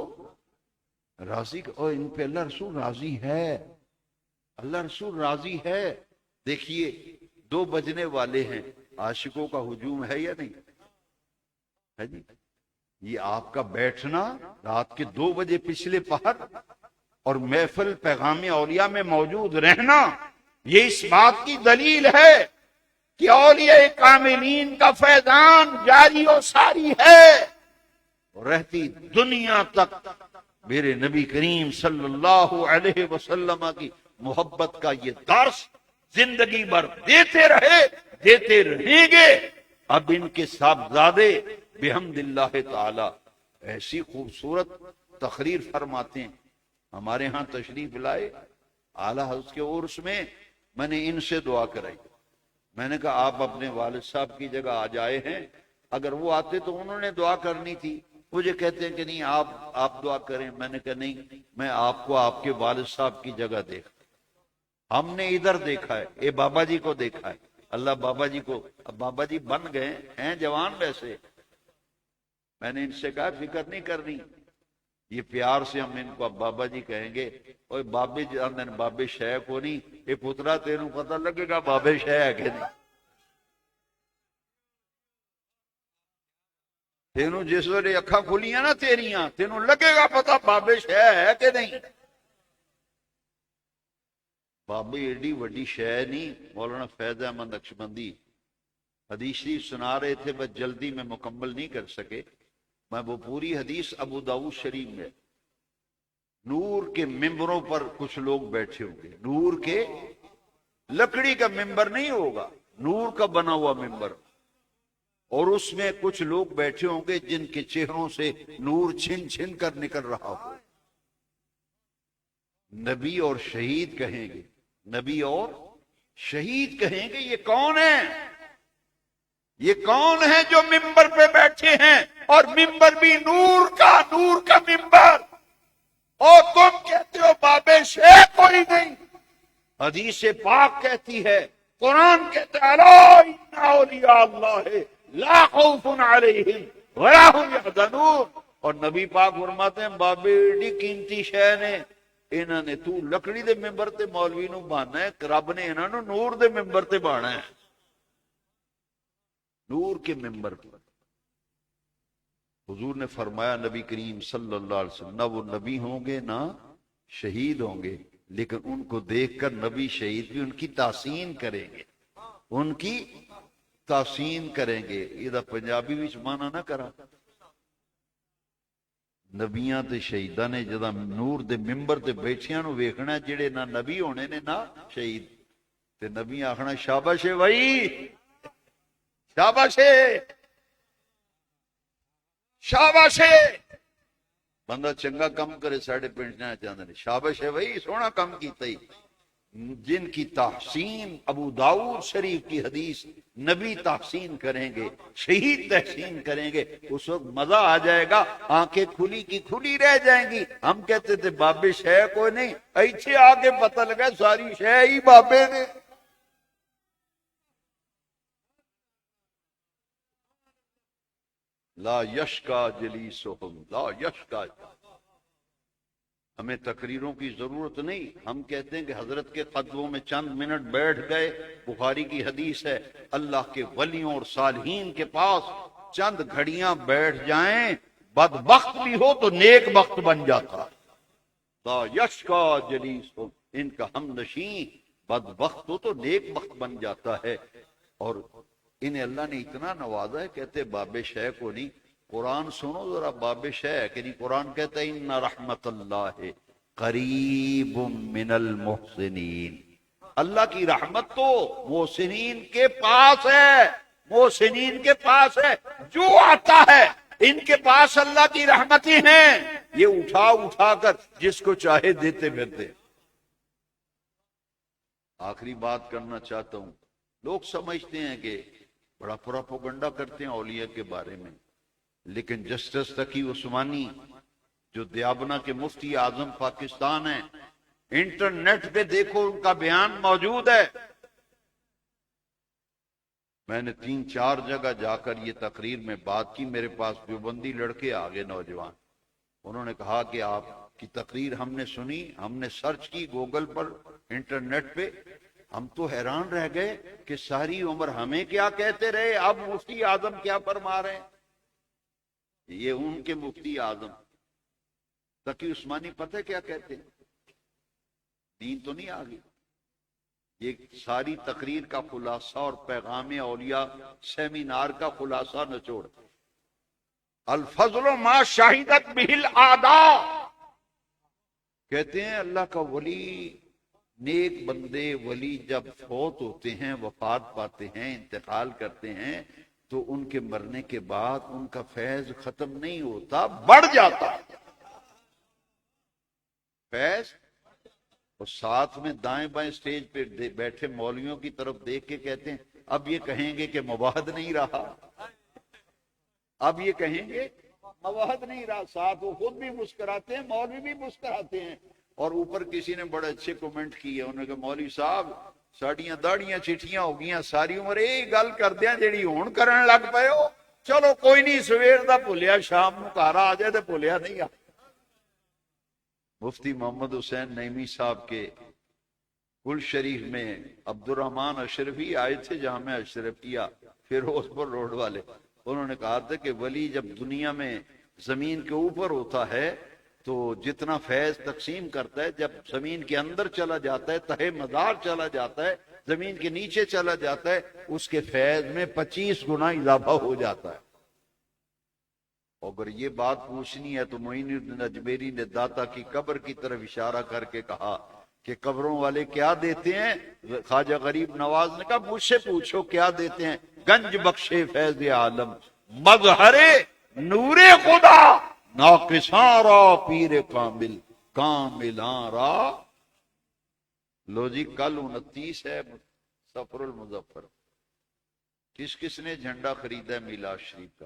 راضی، اور ان پہ اللہ رسول راضی ہے، اللہ رسول راضی ہے۔ دیکھیے 2 بجنے والے ہیں، عاشقوں کا ہجوم ہے یا نہیں ہے جی؟ یہ آپ کا بیٹھنا رات کے 2 بجے پچھلے پہر اور محفل پیغام اولیاء میں موجود رہنا، یہ اس بات کی دلیل ہے کہ اولیاء کاملین کا فیضان جاری و ساری ہے، رہتی دنیا تک میرے نبی کریم صلی اللہ علیہ وسلم کی محبت کا یہ درس زندگی بھر دیتے رہیں گے۔ اب ان کے صاحبزادے بحمد اللہ تعالی ایسی خوبصورت تقریر فرماتے ہیں، ہمارے ہاں تشریف لائے اعلی حضرت کے عرس میں، میں نے ان سے دعا کرائی، میں نے کہا آپ اپنے والد صاحب کی جگہ آ جائے ہیں، اگر وہ آتے تو انہوں نے دعا کرنی تھی، مجھے کہتے ہیں کہ نہیں آپ دعا کریں، میں نے کہا نہیں، میں آپ کو آپ کے والد صاحب کی جگہ دیکھا، ہم نے ادھر دیکھا ہے، اے بابا جی کو دیکھا ہے، اللہ بابا جی کو، اب بابا جی بن گئے ہیں جوان ویسے، میں نے ان سے کہا فکر نہیں کرنی، یہ پیار سے ہم ان کو اب بابا جی کہیں گے، اور بابے جان بابے شہ کو نہیں، اے پترا تینوں پتہ لگے گا بابے شہ ہے کہ نہیں، تینوں جس ویلے اکھاں کھلیاں نا تیریاں، تینوں لگے گا پتہ بابے شہ ہے کہ نہیں۔ بابے ایڈی وڈی شہ نہیں، مولانا فیض احمد نقشبندی حدیث شریف سنا رہے تھے، بس جلدی میں مکمل نہیں کر سکے، میں وہ پوری حدیث ابو داؤد شریف میں، نور کے ممبروں پر کچھ لوگ بیٹھے ہوں گے، نور کے، لکڑی کا ممبر نہیں ہوگا، نور کا بنا ہوا ممبر، اور اس میں کچھ لوگ بیٹھے ہوں گے جن کے چہروں سے نور چھن چھن کر نکل رہا ہو، نبی اور شہید کہیں گے، نبی اور شہید کہیں گے یہ کون ہے، یہ کون ہے جو ممبر پہ بیٹھے ہیں، اور ممبر بھی نور کا ممبر، اور تم کہتے ہو باب شیخ کوئی نہیں۔ حدیث پاک کہتی ہے، قرآن کہتا ہے الا ان اولیاء اللہ لا خوف علیہم ولا هم يحزنون، اور نبی پاک فرماتے ہیں بابے ایڈی قیمتی شے نے انہوں نے تو لکڑی دے ممبر تے مولوی نو بہانا ہے، رب نے انہوں نے نور دے ممبر تے بہانا ہے، نور کے ممبر پر۔ حضور نے فرمایا نبی کریم صلی اللہ علیہ وسلم، نہ وہ نبی ہوں گے نہ شہید ہوں گے، لیکن ان کو دیکھ کر نبی شہید بھی ان کی تحسین کریں گے، ان کی تحسین کریں گے۔ یہ پنجابی بھی مانا نہ کرا، نبیاں تے شہیداں نے جدہ نور دے ممبر تے بیٹھیاں نو ویکھنا جڑے نہ نبی ہونے نے نہ شہید، تے نبی آخنا شاباش بھائی، شاباش شاباش، بندہ چنگا کم کرے ساڑھے پنڈنا چاہتے ہیں شاباش ہے بھائی، سونا کم کیتا ہی۔ جن کی تحسین ابو داؤد شریف کی حدیث، نبی تحسین کریں گے، شہید تحسین کریں گے، اس وقت مزہ آ جائے گا، آنکھیں کھلی کی کھلی رہ جائیں گی۔ ہم کہتے تھے بابے شے کوئی نہیں، ایچھے آگے پتہ لگا ساری شے ہی بابے نے۔ لا یشکا جلیسہم، لا یشکا۔ ہمیں تقریروں کی ضرورت نہیں، ہم کہتے ہیں کہ حضرت کے قدموں میں چند منٹ بیٹھ گئے، بخاری کی حدیث ہے، اللہ کے ولیوں اور صالحین کے پاس چند گھڑیاں بیٹھ جائیں، بدبخت بھی ہو تو نیک بخت بن جاتا۔ لا یشکا جلیسہم، ان کا ہم نشین بدبخت ہو تو نیک بخت بن جاتا ہے۔ اور انہیں اللہ نے اتنا نوازا ہے، کہتے باب شے کو نہیں۔ قرآن سنو ذرا، باب شے ہے کہ نہیں؟ قرآن کہتا ہے ان رحمت اللہ قریب من المحسنین، اللہ کی رحمت تو محسنین کے پاس ہے، محسنین کے پاس ہے، جو آتا ہے ان کے پاس اللہ کی رحمتیں ہیں، یہ اٹھا اٹھا کر جس کو چاہے دیتے پھرتے۔ آخری بات کرنا چاہتا ہوں، لوگ سمجھتے ہیں کہ بڑا پروپیگنڈا کرتے ہیں اولیاء کے بارے میں، لیکن جسٹس تقی عثمانی جو دیابنا کے مفتی اعظم پاکستان ہیں، انٹرنیٹ پہ دیکھو ان کا بیان موجود ہے۔ میں نے 3-4 جگہ جا کر یہ تقریر میں بات کی، میرے پاس دیوبندی لڑکے آگے نوجوان، انہوں نے کہا کہ آپ کی تقریر ہم نے سنی، ہم نے سرچ کی گوگل پر انٹرنیٹ پہ، ہم تو حیران رہ گئے کہ ساری عمر ہمیں کیا کہتے رہے، اب مفتی اعظم کیا فرما رہے ہیں۔ یہ ان کے مفتی اعظم تقی عثمانی پتہ کیا کہتے ہیں؟ دین تو نہیں آگے، یہ ساری تقریر کا خلاصہ اور پیغام اولیاء سیمینار کا خلاصہ نچوڑ، الفضل ما شاہدت بہ الاعداء، کہتے ہیں اللہ کا ولی، نیک بندے ولی جب فوت ہوتے ہیں، وفات پاتے ہیں، انتقال کرتے ہیں، تو ان کے مرنے کے بعد ان کا فیض ختم نہیں ہوتا، بڑھ جاتا فیض۔ اور ساتھ میں دائیں بائیں سٹیج پہ بیٹھے مولویوں کی طرف دیکھ کے کہتے ہیں اب یہ کہیں گے کہ مباحد نہیں رہا، اب یہ کہیں گے مباحد نہیں رہا۔ ساتھ وہ خود بھی مسکراتے ہیں، مولوی بھی مسکراتے ہیں، اور اوپر کسی نے بڑے اچھے کومنٹ کیے، انہوں نے کہا مولوی صاحب ساڑیاں داڑیاں چٹھیاں ہو گیاں، ساری عمر یہی گل کردیا جیڑی ہون کرن لگ پئے ہو، چلو کوئی نہیں، سویر دا بھولیا شام نو گھر آ جائے تے بھولیا نہیں آ۔ مفتی محمد حسین نعیمی صاحب کے گل شریف میں عبد الرحمن اشرفی آئے تھے، جامع اشرفیہ فیروز پور روڈ والے، انہوں نے کہا تھا کہ ولی جب دنیا میں زمین کے اوپر ہوتا ہے تو جتنا فیض تقسیم کرتا ہے، جب زمین کے اندر چلا جاتا ہے، تہہ مزار چلا جاتا ہے، زمین کے نیچے چلا جاتا ہے، اس کے فیض میں 25 گنا اضافہ ہو جاتا ہے۔ اگر یہ بات پوچھنی ہے تو معین الدین اجمیری نے داتا کی قبر کی طرف اشارہ کر کے کہا کہ قبروں والے کیا دیتے ہیں؟ خواجہ غریب نواز نے کہا مجھ سے پوچھو کیا دیتے ہیں؟ گنج بخشے فیض عالم، مظہر نور خدا، ناقصاں را پیر کامل، کاملاں را۔ لو جی کل 29 ہے سفر المظفر، کس کس نے جھنڈا خریدا ہے میلاد شریف کا؟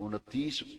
29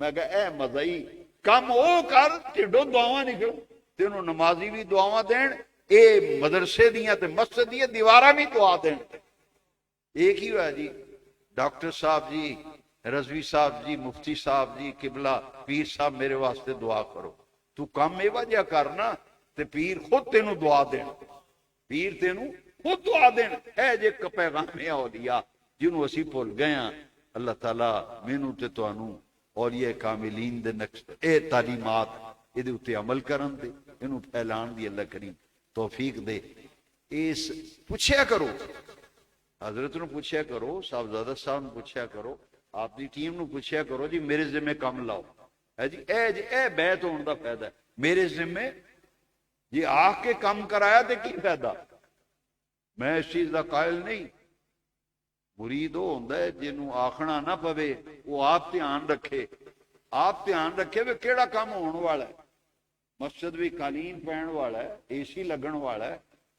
میں کہا اے مزائی کم او کر ٹھڈوں دعاواں نکل تینوں نمازی بھی دعاواں دین اے مدرسے دیاں تے مسجد دیاں دیواراں بھی دعا دین ایک ہی ہوا جی ڈاکٹر صاحب جی رضوی صاحب جی مفتی صاحب جی قبلہ پیر صاحب میرے واسطے دعا کرو تو کم اے وجہ کرنا تے پیر خود تینوں دعا دین پیر تینوں خود دعا دین اے جے پیغام اولیاء جنہوں اسی بھول گئے ہیں اللہ تعالیٰ مینوں تے تانوں اولیاء کاملین دے نقش اے تعلیمات یہ اتے عمل کرن دے انہوں پھیلان دی اللہ کریم توفیق دے اس پوچھیا کرو حضرت نو پوچھیا کرو صاحبزادہ صاحب نو پوچھیا کرو آپ دی ٹیم نو پوچھیا کرو جی میرے ذمہ کم لاؤ ہے جی اے بیعت ہون دا فائدہ ہے میرے ذمہ یہ آ کے کم کرایا تے کی فائدہ میں اس چیز دا قائل نہیں مرید وہ ہوندا ہے جنوں آکھنا نہ پوے وہ آپ دھیان رکھے وہ کیڑا کام ہون والا ہے مسجد بھی قالین پہن والا ہے اے سی لگن والا ہے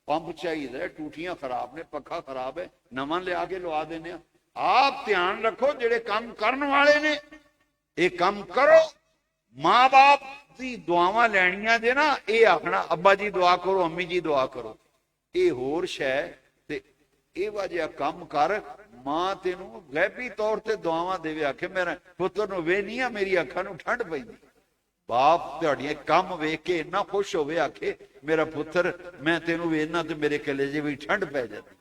پمپ چاہیے ٹوٹیاں خراب نے پکھا خراب ہے نواں لیا کے لوا دینے آپ دھیان رکھو جڑے کام کرن والے نے یہ کام کرو ماں باپ دی دعاواں لینیاں دے نا اے آخنا ابا جی دعا کرو امی جی دعا کرو اے ہور شے تے اے وجہ کام کر ماں تینوں غیبی طور تے دعاواں دے آکھے میرا پتر نو وینیاں میری اکھاں نو ٹھنڈ پیندی باپ تہاڈیاں کم ویکھ کے اتنا خوش ہوئے آکھے میرا پتر میں تینوں وینا تے میرے کلیجے بھی ٹھنڈ پی جاتی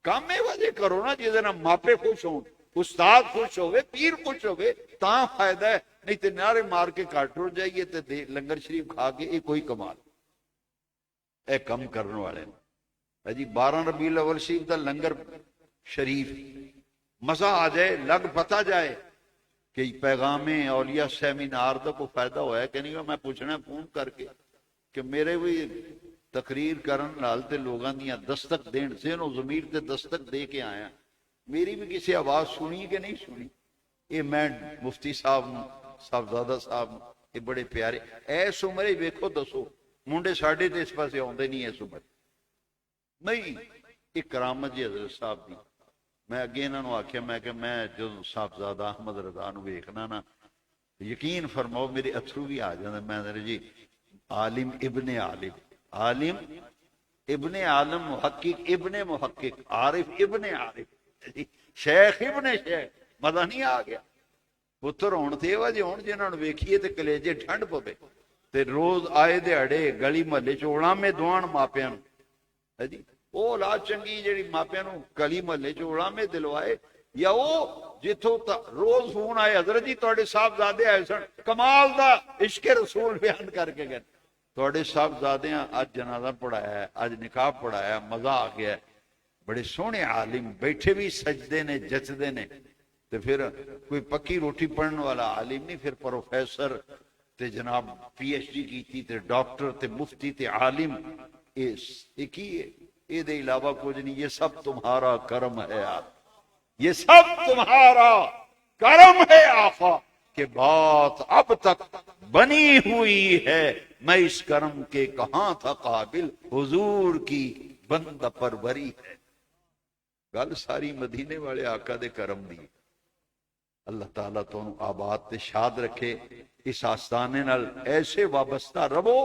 کام اے وجہ کرو نا جے نال ماپے خوش ہون استاد خوش ہوئے پیر خوش ہوئے تاں فائدہ ہے نہیں تے نعرے مار کے کاٹ ٹر جائیے تے لنگر شریف کھا کے یہ کوئی کمال اے کم کرنے والے جی 12 ربیع الاول شریف دا لنگر شریف مزہ آ جائے لگ پتہ جائے کہ پیغام اولیاء سیمینار دا کو فائدہ ہوا ہے کہ نہیں میں پوچھنا فون کر کے کہ میرے بھی تقریر کرن نال تے لوگاں دیاں دستک دین ذہن و ضمیر تے دستک دے کے آیا میری بھی کسی آواز سنی کہ نہیں سنی یہ میں مفتی صاحب صاحبزادہ صاحب یہ بڑے پیارے ایس عمرے ویکھو دسو منڈے ساڈے تے اس پاسے آوندے نہیں ایس عمر نہیں ایک کرامت جی حضرت صاحب دی میں اگے انہاں نوں آکھیا میں کہ میں جو صاحبزادہ احمد رضا نو ویکھنا نا یقین فرماؤ میرے اتھرو بھی آ جاندے میں جی عالم ابن عالم عالم ابن عالم محقق ابن محقق عارف ابن عارف شیخ ابن شیخ مزہ نہیں آ گیا پتر ہون تے وجہ ہون جنہاں نوں ویکھیے تے کلیجے ٹھنڈ پوے تے روز آئے دیہڑے گلی محلے چ اڑامے دوان ماپیاں نوں جی وہ اولاد چنگی جڑی ماپیاں نوں گلی محلے چ اڑامے دلوائے یا وہ جتھوں روز فون آئے حضرت جی تواڈے صاحبزادے آئے سن کمال دا عشق رسول بیان کر کے گئے تواڈے صاحبزادیاں اج جنازہ پڑھایا ہے اج نکاح پڑھایا ہے مزہ آ گیا ہے بڑے سونے عالم بیٹھے بھی سجدے نے جچدے نے تے پھر کوئی پکی روٹی پڑھن والا عالم نہیں پھر پروفیسر تے جناب پی ایچ ڈی کیتی تے ڈاکٹر تے مفتی تے عالم ایک ہی ہے یہ دے علاوہ کچھ نہیں یہ سب تمہارا کرم ہے یہ سب تمہارا کرم ہے آقا کہ بات اب تک بنی ہوئی ہے میں اس کرم کے کہاں تھا قابل حضور کی بندہ پروری ہے گل ساری مدینے والے آقا دے کرم دی اللہ تعالیٰ تو آباد تے شاد رکھے اس آستانے نال ایسے وابستہ رہو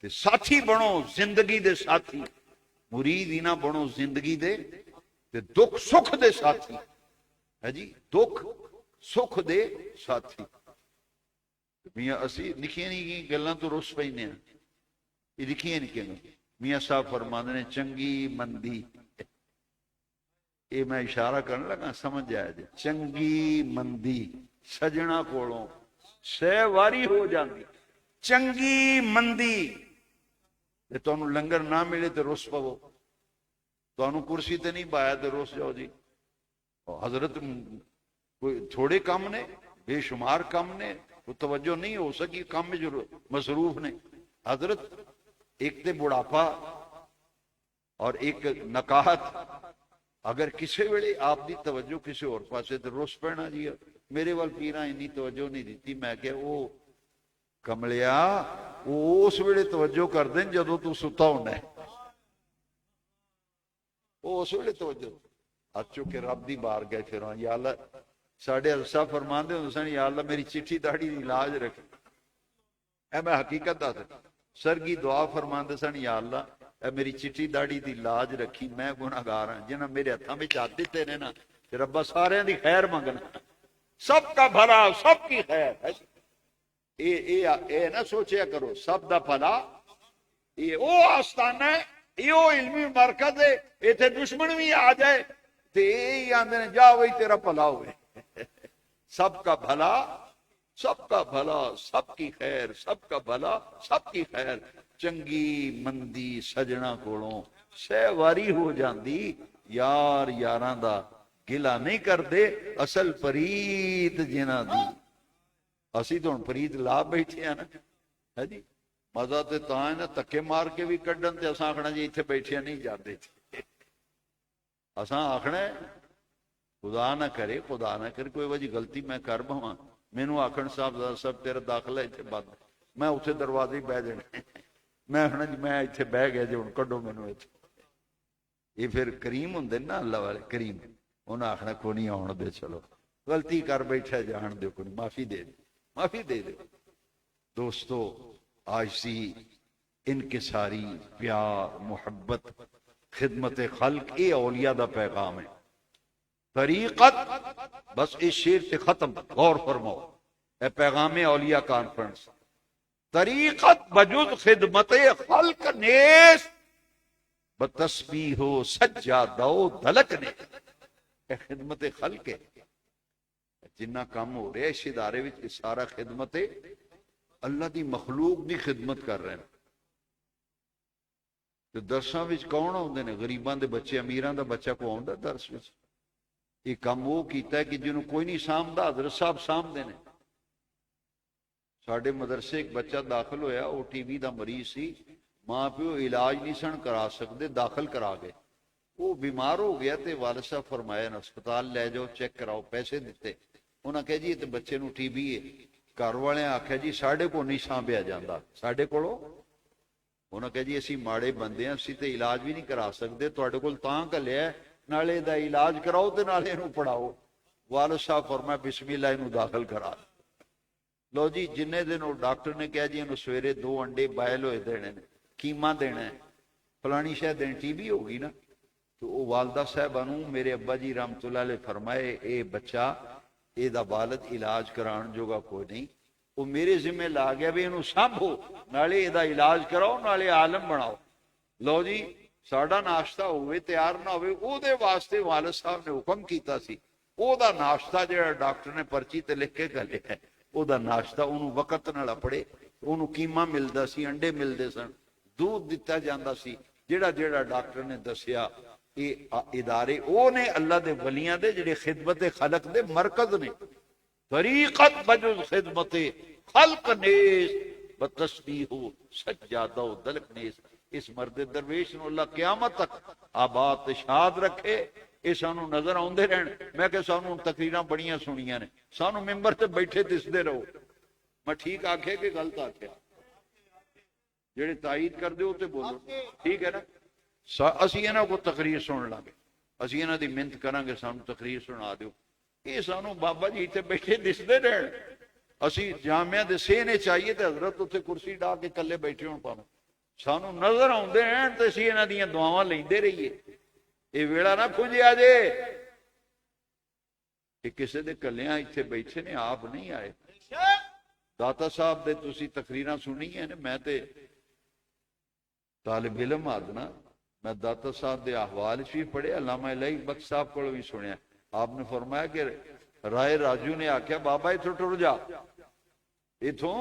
کہ ساتھی بنو زندگی دے ساتھی مرید ہی نہ بنو زندگی دے تے دکھ سکھ دے ساتھی ہے جی دکھ سکھ دے ساتھی میاں اسی نکھیاں نہیں گلاں تو رس پینے ہیں یہ نکھیاں نہیں میاں صاحب فرماندے نے چنگی مندی یہ میں اشارہ کرنے لگا سمجھ جائے جی چنگی مندی سجنا کولوں سہ واری ہو جاندی چنگی مندی تے تانوں لنگر نہ ملے تے رس پو تانوں کرسی تے نہیں بایا تے رس جاؤ جی حضرت کوئی تھوڑے کام نے بے شمار کام نے توجہ نہیں ہو سکی کام میں جو مصروف نے حضرت ایک تے بڑھاپا اور ایک نکاہت اگر کسی ویلے آپ دی توجہ کسی اور پاسے تے رس پینا جی میرے وال پیراں انی توجہ نہیں دیتی میں کہ وہ کملیا وہ اس ویلے توجہ کر دیں جدو تو ستا ہونا ہے وہ اس ویلے توجہ اچھو کہ رب دی بار گئے پھر یا اللہ ساڈے افسر فرماندے ہوندے سن یا اللہ میری چٹھی داڑھی دی لاج رکھ. اے میں حقیقت دس سرگی دعا فرماندے سن یا اللہ اے میری چٹھی داڑھی دی لاج رکھی, میں گناہگار ہاں, جنہاں میرے ہتھاں وچ ہاتھ دتے نے نا تے ربا سارے دی خیر منگنا, سب کا بھلا سب کی خیر. اے نہ سوچیا کرو سب دا بھلا یہ او آستانہ ہے, یہ او علمی مرکز ہے, ایتھے دشمن بھی آ جائے تے یہ آندے نے جا وہی تیرا بھلا ہوئے. سب کا بھلا سب کا بھلا سب کی خیر, سب کا بھلا سب کی خیر. چنگی مندی سجنا کولوں سہ واری ہو جاندی, یار یاراں دا گلا نہیں کردے, اصل پریت جنہاں دی. اسی تو ہن پریت لا بیٹھے ہیں نا, ہے جی مزہ تے تاں ہے نا تکے مار کے بھی کڈن تے اساں آکھنا جی ایتھے بیٹھے نہیں جاندے. اساں آکھنا خدا نہ کرے کوئی وجہ غلطی میں کر بہواں, مینوں آکھن صاحب تیرا داخلہ ایتھے بند, میں اتھے دروازے ہی بہ جانا, میں آخنا جی میں ایتھے بہ گیا جی ہن کڈو مینوں ایتھے. یہ پھر کریم ہوندے نا اللہ والے کریم, انہاں آخنا کوئی نہیں آن دے, چلو غلطی کر بیٹھا جان دے, کوئی معافی دے دے, معافی دے دے. دوستو آجزی انکساری پیار محبت خدمت خلق اے اولیاء دا پیغام ہے. طریقت بس اس شیر سے ختم, غور فرماؤ اے پیغام اولیاء کانفرنس. طریقت بجز خدمت خلق نیس بتسبیح و سجادہ و دلک نے. اے خدمت خلق ہے, جنہ کام ہو رہے اس ادارے وچ سارا خدمت اللہ دی مخلوق دی خدمت کر رہے ہیں. تو درساں وچ کون ہوندے نے؟ غریباں دے بچے, امیراں دا بچہ کو آندا درس وچ. یہ کام وہ کیتا ہے کہ جنہوں کوئی نہیں سامدا, حضرت صاحب سامدے نے. ساڈے مدرسے ایک بچہ داخل ہویا, وہ ٹی وی دا مریض سی, ماں پیو علاج نہیں سن کرا سکتے, داخل کرا گئے. وہ بیمار ہو گیا تے والد صاحب فرمایا نا ہسپتال لے جاؤ چیک کراؤ, پیسے دیتے. انہاں کہا جی یہ تے بچے نو ٹی بی ہے. گھر والے آخیا جی ساڈے کو نہیں سانبیا جاندا, ساڈے کولو. انہاں کہا جی اسی ماڑے بندے ہیں, اسی تے علاج بھی نہیں کرا سکتے, تواڈے کول تاں گھلیا نالے دا علاج کراؤ تے نالے نو پڑھاؤ. والد صاحب فرمایا بسم اللہ انہوں داخل کرا. لو جی جنے دن وہ ڈاکٹر نے کہا جی انہوں سویرے 2 انڈے بائل ہوئے دینے, کیما دینا ہے, فلانی شاہ دین ٹی بی ہوگی نا. تو وہ والدہ صاحبانوں میرے ابا جی رحمت اللہ علیہ فرمائے اے بچہ اے دا والد علاج کران جوگا کوئی نہیں, وہ میرے ذمہ لا گیا بھی انہوں سانبھو, نالے اے دا علاج کراؤ, نالے عالم بناؤ. لو جی ساڑا ناشتہ ہوئے تیار نہ ہوئے, او دے واسطے والد صاحب نے حکم کیتا سی, او دا ناشتہ جڑا ڈاکٹر نے پرچی تے لکھ کے گلے ہے, او دا ناشتہ انہوں وقت نہ اپڑے, انہوں قیمہ ملدا سی, انڈے ملدے سن, دودھ دیتا جاندا سی. جڑا جڑا ڈاکٹر نے دسیا یہ ادارے او نے اللہ دے ولیاں دے جڑے خدمت خلق دے مرکز نے. طریقت بجز خدمت خلق نیس بتسبیح و سجادہ و دلک نیس. اس مرد درویش نو اللہ قیامت تک آباد شاد رکھے. یہ سانو نظر آندے رہن. میں کہ سانو تقریراں بڑیاں سنیاں نے, سانو ممبر تے بیٹھے دسدے رہو. میں ٹھیک آکھے کہ غلط آکھے؟ جڑے تائید کر دیو تے بولو ٹھیک ہے نا. اسی انہاں کو تقریر سن لیں گے, اسی انہاں دی منت کریں گے سانو تقریر سنا دیو. یہ سانو بابا جی تے بیٹھے دسدے رہن. اسی جامعہ دے سینے چاہیے تے حضرت اتنے کرسی ڈا کے کلے بیٹھے ہون پاویں, سانو نظر آندے ہیں تے اسی انہاں دیاں دعاواں لیندے رہیے. یہ ویڑا نہ کھنجیا جے کہ کسے دے کلیاں ایتھے بیٹھے نے, آپ نہیں آئے. داتا صاحب دے تسی تقریراں سنی ہیں, میں تے طالب علم آدنا, میں داتا صاحب دے احوال بھی پڑھے, علامہ الہی بخش صاحب کو بھی سنیا. آپ نے فرمایا کہ رائے راجو نے آکھیا بابا اتھوں ٹر جا, اتھوں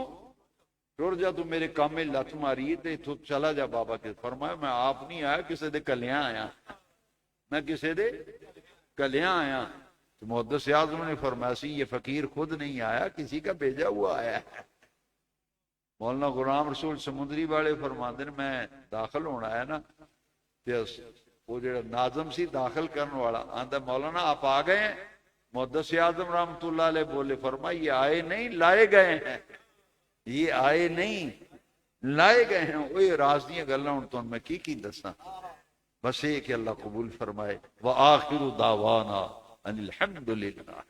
ٹر جا, تو میرے کام میں لت ماری تے اتھوں چلا جا بابا کے. فرمایا میں آپ نہیں آیا, کسے دے کلیاں آیا, میں کسے دے کلیاں آیا. تو محدث اعظم نے فرمایا سی یہ فقیر خود نہیں آیا, کسی کا بھیجا ہوا آیا ہے. مولانا غلام رسول سمندری والے فرماتے ہیں میں داخل ہونا ہے نا, وہ جو ناظم سی داخل کرنے والا آندا مولانا آپ آ گئے ہیں. محدث اعظم رحمت اللہ علیہ بولے فرمایا یہ آئے نہیں لائے گئے ہیں, یہ آئے نہیں لائے گئے ہیں. وہ راز دیاں گلاں ہن توں میں کی دساں, بس یہ کہ اللہ قبول فرمائے. وآخر دعوانا ان الحمدللہ.